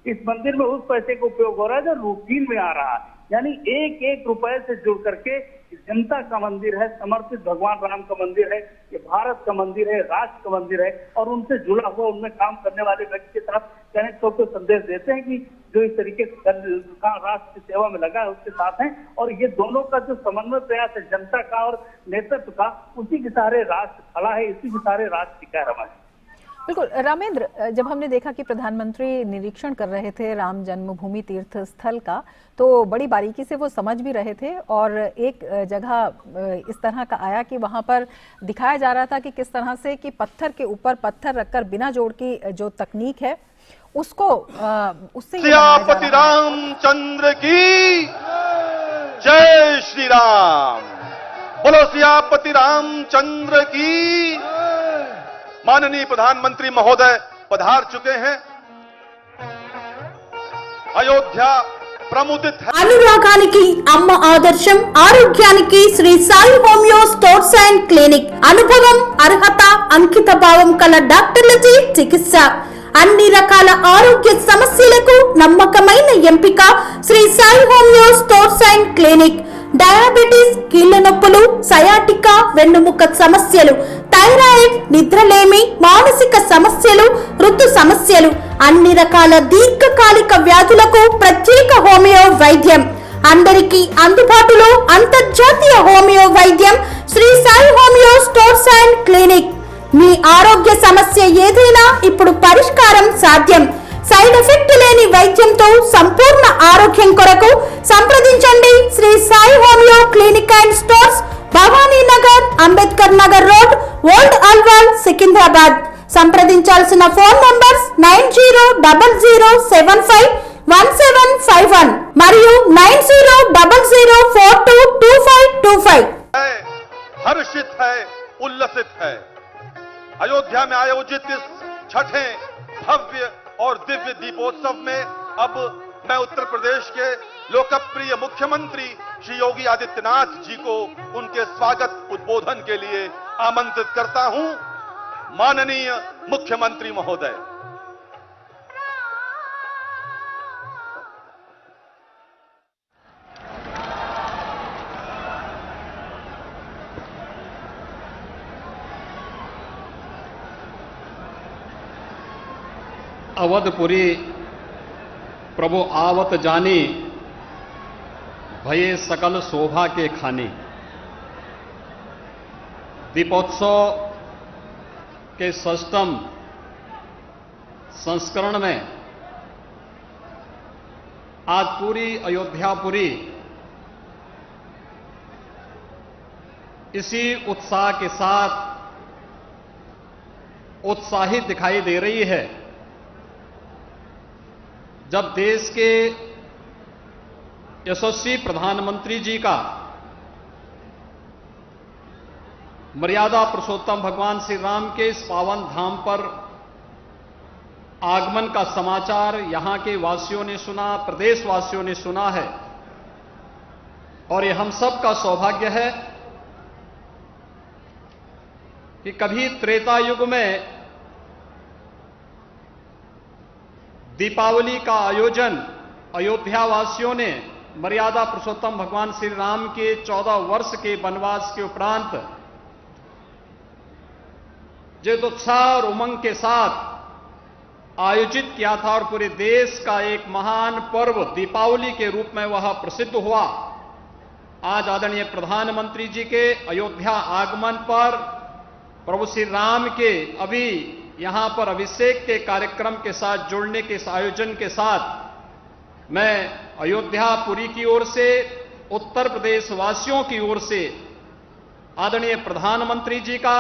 इस मंदिर में उस पैसे का उपयोग हो रहा है जो रूटीन में आ रहा है, यानी एक एक रुपए से जुड़ करके जनता का मंदिर है, समर्पित भगवान राम का मंदिर है, ये भारत का मंदिर है, राष्ट्र का मंदिर है, और उनसे जुड़ा हुआ, उनमें काम करने वाले व्यक्ति के साथ कनेक्ट होकर संदेश देते हैं कि जो इस तरीके से राष्ट्र की सेवा में लगा है उसके साथ हैं। और ये दोनों का जो समन्वय प्रयास है जनता का और नेतृत्व का, उसी के सहारे राष्ट्र खड़ा है, इसी के सहारे राष्ट्र टिका है। रमाजी, बिल्कुल रामेंद्र, जब हमने देखा कि प्रधानमंत्री निरीक्षण कर रहे थे राम जन्मभूमि तीर्थ स्थल का, तो बड़ी बारीकी से वो समझ भी रहे थे, और एक जगह इस तरह का आया कि वहां पर दिखाया जा रहा था कि किस तरह से कि पत्थर के ऊपर पत्थर रखकर बिना जोड़ की जो तकनीक है उसको उससे सियापति रामचंद्र की जय श्री राम, बोलो सियापति रामचंद्र की। माननीय प्रधानमंत्री महोदय पधार चुके हैं। अयोध्या प्रमुदित है। అనురాగానికి అమ్మ ఆదర్శం, ఆరోగ్యానికి Sri Sai homeo stores and clinic. అనుభవం, అర్హత, అంకిత భావం కల డాక్టర్లచే చికిత్స. అన్ని రకాల ఆరోగ్య సమస్యలకు నమ్మకమైన ఎంపిక Sri Sai homeo stores and clinic. Diabetes, కీళ్ల నొప్పులు, సయాటికా, వెన్నుముక్క సమస్యలు, థైరాయిడ్, నిద్రలేమి, మానసిక సమస్యలు, ఋతు సమస్యలు, అన్ని రకాల దీర్ఘకాలిక వ్యాధులకు ప్రత్యేక హోమియో వైద్యం. అందరికీ అందుబాటులో అంతర్జాతీయ హోమియో వైద్యం Shri Sai homeo stores and clinic. మీ ఆరోగ్య సమస్య ఏదైనా ఇప్పుడు పరిష్కారం సాధ్యం. సైడ్ ఎఫెక్ట్ లేని వైద్యంతో సంపూర్ణ ఆరోగ్యం కొరకు సంప్రదించండి Shri Sai homeo clinic and stores, Bhavani Nagar, Ambedkar Nagar road, old Alwal, Secunderabad. సంప్రదించాల్సిన ఫోన్ నంబర్స్ 9000751751 మరియు 9000422525. हर्षित है, उल्लसित है। अयोध्या में आयोजित इस छठे भव्य और दिव्य दीपोत्सव में अब मैं उत्तर प्रदेश के लोकप्रिय मुख्यमंत्री श्री योगी आदित्यनाथ जी को उनके स्वागत उद्बोधन के लिए आमंत्रित करता हूं। माननीय मुख्यमंत्री महोदय। अवधपुरी प्रभु आवत जानी, भये सकल शोभा के खानी। दीपोत्सव के 6ठम संस्करण में आज पूरी अयोध्यापुरी इसी उत्साह के साथ उत्साहित दिखाई दे रही है, जब देश के यशस्वी प्रधानमंत्री जी का मर्यादा पुरुषोत्तम भगवान श्री राम के इस पावन धाम पर आगमन का समाचार यहां के वासियों ने सुना, प्रदेशवासियों ने सुना है। और ये हम सब का सौभाग्य है कि कभी त्रेता युग में दीपावली का आयोजन अयोध्या वासियों ने मर्यादा पुरुषोत्तम भगवान श्री राम के 14 वर्ष के वनवास के उपरांत जिस उत्साह और उमंग के साथ आयोजित किया था और पूरे देश का एक महान पर्व दीपावली के रूप में वह प्रसिद्ध हुआ। आज आदरणीय प्रधानमंत्री जी के अयोध्या आगमन पर प्रभु श्री राम के अभी यहां पर अभिषेक के कार्यक्रम के साथ जुड़ने के इस आयोजन के साथ मैं अयोध्यापुरी की ओर से, उत्तर प्रदेश वासियों की ओर से आदरणीय प्रधानमंत्री जी का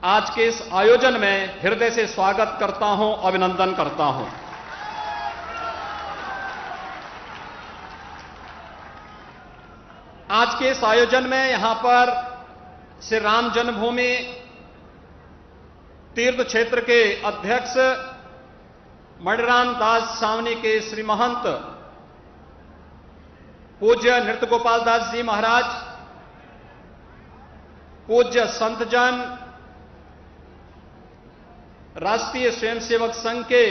आज के इस आयोजन में हृदय से स्वागत करता हूं, अभिनंदन करता हूं। आज के इस आयोजन में यहां पर श्री राम जन्मभूमि तीर्थ क्षेत्र के अध्यक्ष मणिराम दास सावनी के श्री महंत पूज्य नृत्य गोपाल दास जी महाराज, पूज्य संतजन, राष्ट्रीय स्वयंसेवक संघ के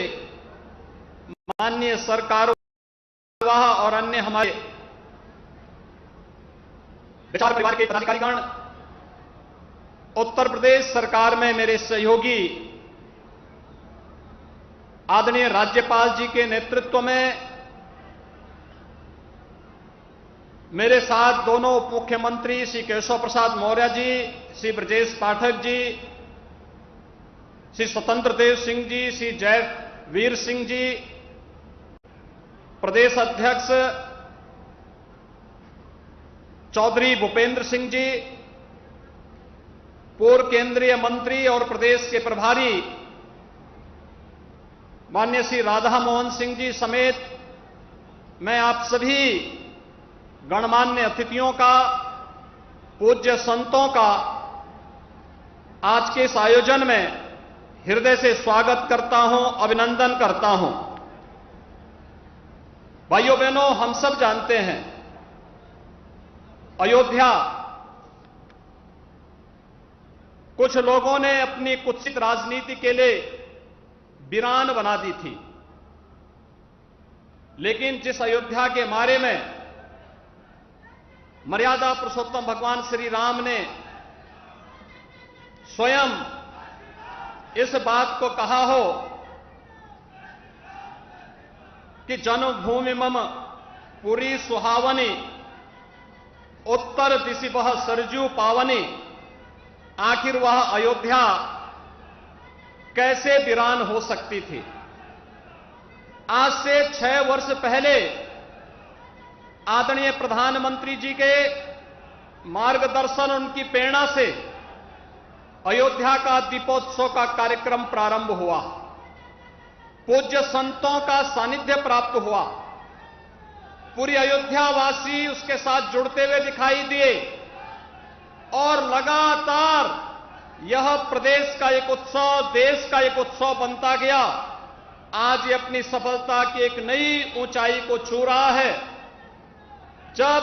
माननीय सरकारवाह और अन्य हमारे विचार परिवार के पदाधिकारीगण, उत्तर प्रदेश सरकार में मेरे सहयोगी आदरणीय राज्यपाल जी के नेतृत्व में मेरे साथ दोनों उप मुख्यमंत्री श्री केशव प्रसाद मौर्य जी, श्री ब्रजेश पाठक जी, श्री स्वतंत्र देव सिंह जी, श्री जयवीर सिंह जी, प्रदेश अध्यक्ष चौधरी भूपेंद्र सिंह जी, पूर्व केंद्रीय मंत्री और प्रदेश के प्रभारी माननीय श्री राधा मोहन सिंह जी समेत मैं आप सभी गणमान्य अतिथियों का, पूज्य संतों का आज के इस आयोजन में हृदय से स्वागत करता हूं, अभिनंदन करता हूं। भाइयों बहनों, हम सब जानते हैं अयोध्या कुछ लोगों ने अपनी कुत्सित राजनीति के लिए वीरान बना दी थी, लेकिन जिस अयोध्या के बारे में मर्यादा पुरुषोत्तम भगवान श्री राम ने स्वयं इस बात को कहा हो कि जन्मभूमि मम पुरी सुहावनी, उत्तर दिशि वह सरजू पावनी, आखिर वह अयोध्या कैसे वीरान हो सकती थी। आज से 6 वर्ष पहले आदरणीय प्रधानमंत्री जी के मार्गदर्शन, उनकी प्रेरणा से अयोध्या का दीपोत्सव का कार्यक्रम प्रारंभ हुआ, पूज्य संतों का सानिध्य प्राप्त हुआ, पूरी अयोध्या वासी उसके साथ जुड़ते हुए दिखाई दिए और लगातार यह प्रदेश का एक उत्सव, देश का एक उत्सव बनता गया। आज ये अपनी सफलता की एक नई ऊंचाई को छू रहा है, जब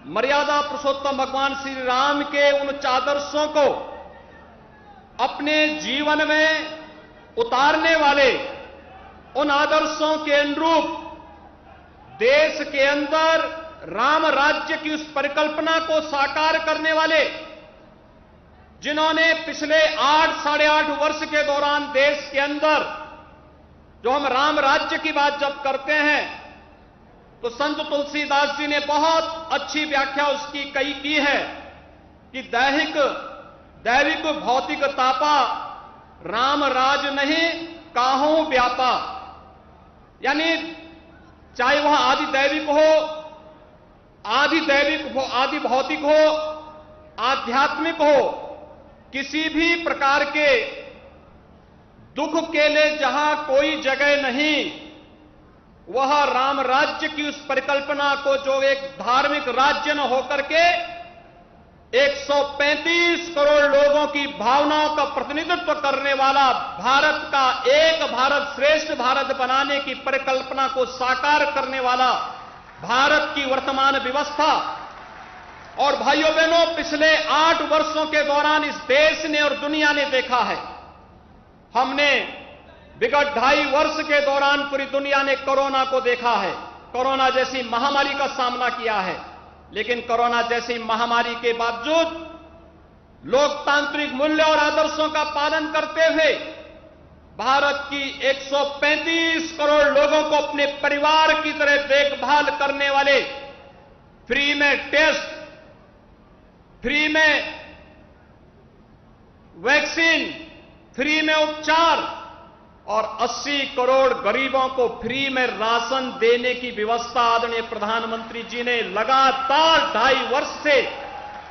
मर्यादा पुरुषोत्तम भगवान श्री राम के उन आदर्शों को अपने जीवन में उतारने वाले, उन आदर्शों के अनुरूप देश के अंदर राम राज्य की उस परिकल्पना को साकार करने वाले, जिन्होंने पिछले 8 साढ़े 8 वर्ष के दौरान देश के अंदर जो हम राम राज्य की बात जब करते हैं तो संत तुलसीदास जी ने बहुत अच्छी व्याख्या उसकी कई की है कि दैविक भौतिक तापा राम राज नहीं काहू व्यापा। यानी चाहे वह आदि दैविक हो, आदि भौतिक हो, आध्यात्मिक हो, किसी भी प्रकार के दुख के लिए जहां कोई जगह नहीं, वह राम राज्य की उस परिकल्पना को जो एक धार्मिक राज्य न होकर के 135 करोड़ लोगों की भावनाओं का प्रतिनिधित्व करने वाला भारत का एक भारत श्रेष्ठ भारत बनाने की परिकल्पना को साकार करने वाला भारत की वर्तमान व्यवस्था। और भाइयों बहनों, पिछले 8 वर्षों के दौरान इस देश ने और दुनिया ने देखा है, हमने विगत 2.5 वर्ष के दौरान पूरी दुनिया ने कोरोना को देखा है, कोरोना जैसी महामारी का सामना किया है। लेकिन कोरोना जैसी महामारी के बावजूद लोकतांत्रिक मूल्य और आदर्शों का पालन करते हुए भारत की 135 करोड़ लोगों को अपने परिवार की तरह देखभाल करने वाले, फ्री में टेस्ट, फ्री में वैक्सीन, फ्री में उपचार और 80 करोड़ गरीबों को फ्री में राशन देने की व्यवस्था आदरणीय प्रधानमंत्री जी ने लगातार 2.5 वर्ष से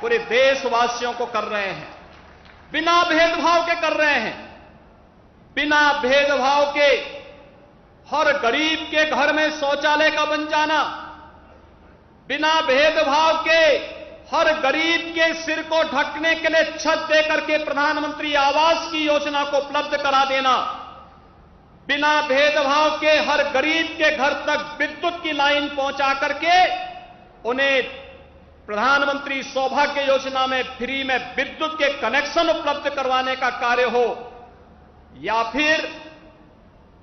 पूरे देशवासियों को कर रहे हैं। बिना भेदभाव के कर रहे हैं, बिना भेदभाव के हर गरीब के घर में शौचालय का बन जाना, बिना भेदभाव के हर गरीब के सिर को ढकने के लिए छत देकर के प्रधानमंत्री आवास की योजना को उपलब्ध करा देना, बिना भेदभाव के हर गरीब के घर तक विद्युत की लाइन पहुंचा करके उन्हें प्रधानमंत्री सौभाग्य योजना में फ्री में विद्युत के कनेक्शन उपलब्ध करवाने का कार्य हो, या फिर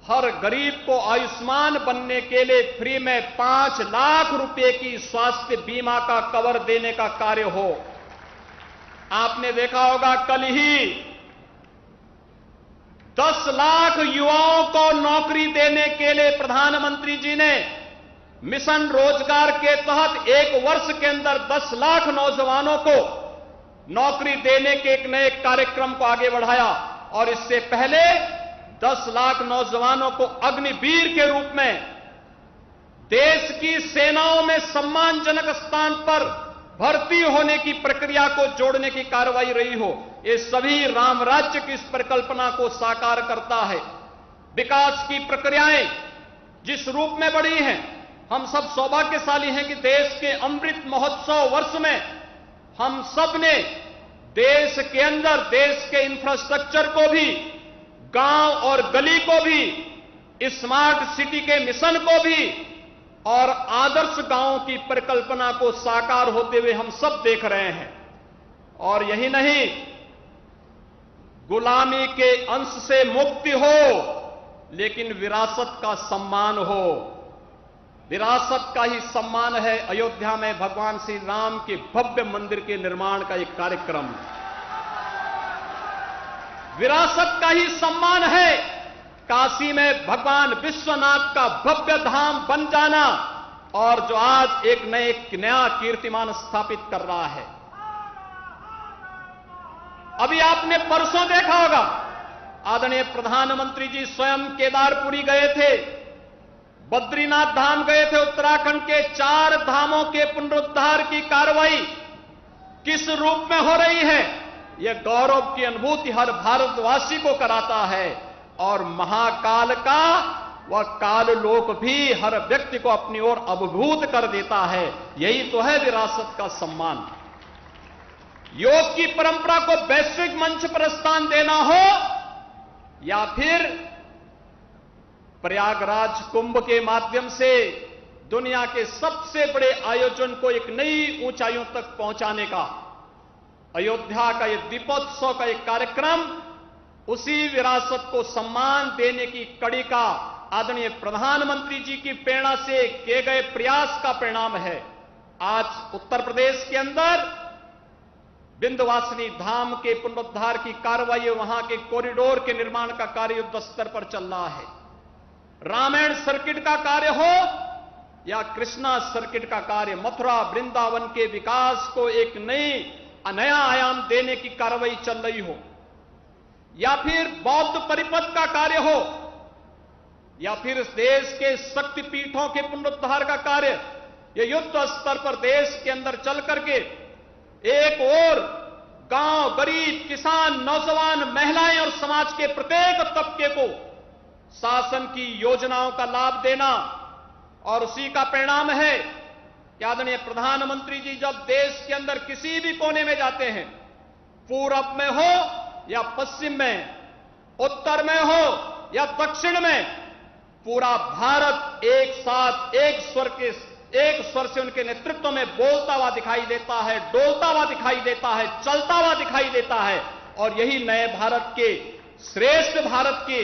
हर गरीब को आयुष्मान बनने के लिए फ्री में 5 लाख रुपए की स्वास्थ्य बीमा का कवर देने का कार्य हो। आपने देखा होगा कल ही 10 लाख युवाओं को नौकरी देने के लिए प्रधानमंत्री जी ने मिशन रोजगार के तहत 1 वर्ष के अंदर 10 लाख नौजवानों को नौकरी देने के एक नए कार्यक्रम को आगे बढ़ाया। और इससे पहले 10 लाख नौजवानों को अग्निवीर के रूप में देश की सेनाओं में सम्मानजनक स्थान पर भर्ती होने की प्रक्रिया को जोड़ने की कार्रवाई रही हो। ये सभी राम राज्य की इस परिकल्पना को साकार करता है। विकास की प्रक्रियाएं जिस रूप में बढ़ी हैं, हम सब सौभाग्यशाली हैं कि देश के अमृत महोत्सव वर्ष में हम सब ने देश के अंदर देश के इंफ्रास्ट्रक्चर को भी, गांव और गली को भी, स्मार्ट सिटी के मिशन को भी और आदर्श गांवों की परिकल्पना को साकार होते हुए हम सब देख रहे हैं। और यही नहीं, गुलामी के अंश से मुक्ति हो लेकिन विरासत का सम्मान हो। विरासत का ही सम्मान है अयोध्या में भगवान श्री राम के भव्य मंदिर के निर्माण का एक कार्यक्रम। विरासत का ही सम्मान है काशी में भगवान विश्वनाथ का भव्य धाम बन जाना, और जो आज एक नया कीर्तिमान स्थापित कर रहा है। अभी आपने परसों देखा होगा, आदरणीय प्रधानमंत्री जी स्वयं केदारपुरी गए थे, बद्रीनाथ धाम गए थे। उत्तराखंड के 4 धामों के पुनरुद्धार की कार्रवाई किस रूप में हो रही है, यह गौरव की अनुभूति हर भारतवासी को कराता है। और महाकाल का वह काल लोक भी हर व्यक्ति को अपनी ओर अभिभूत कर देता है। यही तो है विरासत का सम्मान। योग की परंपरा को वैश्विक मंच पर स्थान देना हो, या फिर प्रयागराज कुंभ के माध्यम से दुनिया के सबसे बड़े आयोजन को एक नई ऊंचाइयों तक पहुंचाने का, अयोध्या का यह दीपोत्सव का एक कार्यक्रम उसी विरासत को सम्मान देने की कड़ी का आदरणीय प्रधानमंत्री जी की प्रेरणा से किए गए प्रयास का परिणाम है। आज उत्तर प्रदेश के अंदर विंध्यवासिनी धाम के पुनरुद्धार की कार्रवाई, वहां के कॉरिडोर के निर्माण का कार्य युद्ध स्तर पर चल रहा है। रामायण सर्किट का कार्य हो या कृष्णा सर्किट का कार्य, मथुरा वृंदावन के विकास को एक नया आयाम देने की कार्रवाई चल रही हो, या फिर बौद्ध परिपथ का कार्य हो, या फिर इस देश के शक्तिपीठों के पुनरुद्धार का कार्य, ये युद्ध स्तर पर देश के अंदर चल करके एक और गांव, गरीब, किसान, नौजवान, महिलाएं और समाज के प्रत्येक तबके को शासन की योजनाओं का लाभ देना, और उसी का परिणाम है कि आदरणीय प्रधानमंत्री जी जब देश के अंदर किसी भी कोने में जाते हैं, पूरब में हो या पश्चिम में, उत्तर में हो या दक्षिण में, पूरा भारत एक साथ एक स्वर से उनके नेतृत्व में बोलता हुआ दिखाई देता है, डोलता हुआ दिखाई देता है, चलता हुआ दिखाई देता है। और यही नए भारत के, श्रेष्ठ भारत के,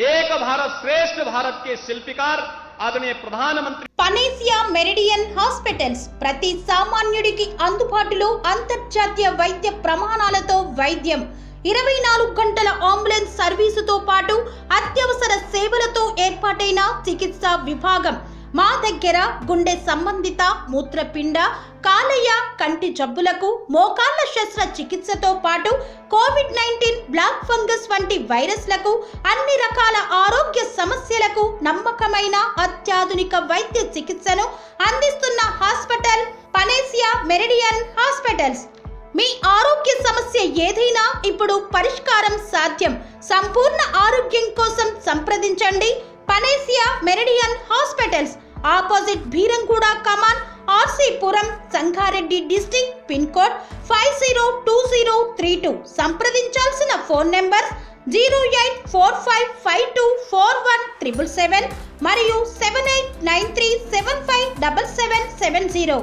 एक भारत श्रेष्ठ भारत के शिल्पकार आदरणीय प्रधानमंत्री పనేసియా మెరిడియన్ హాస్పిటల్స్ ప్రతి సామాన్యుడికి అందుబాటులో అంతర్జాతీయ వైద్య ప్రమాణాలతో వైద్యం, 24 గంటల అంబులెన్స్ సర్వీసుతో పాటు అత్యవసర సేవలతో ఏర్పాటైన చికిత్సా విభాగం. మా దగ్గర గుండె సంబంధిత, మూత్రపిండ, కాలేయ, కంటి జబ్బులకు, మోకాళ్ల శస్త్ర చికిత్సతో పాటు కోవిడ్-19, బ్లాక్ ఫంగస్ వంటి వైరస్లకు, అన్ని రకాల ఆరోగ్య సమస్యలకు నమ్మకమైన అత్యాధునిక వైద్య చికిత్సను అందిస్తున్న హాస్పిటల్ పనేసియా మెరిడియన్ హాస్పిటల్స్. మీ ఆరోగ్య సమస్య ఏదైనా ఇప్పుడు పరిష్కారం సాధ్యం. సంపూర్ణ ఆరోగ్యం కోసం సంప్రదించండి Panacea Meridian hospitals, opposite Bheeramguda Kaman, RC Puram, Sangareddy district, pin code 502032. సంప్రదించాల్సిన ఫోన్ నెంబర్ 0845524177 మరియు 7893757770.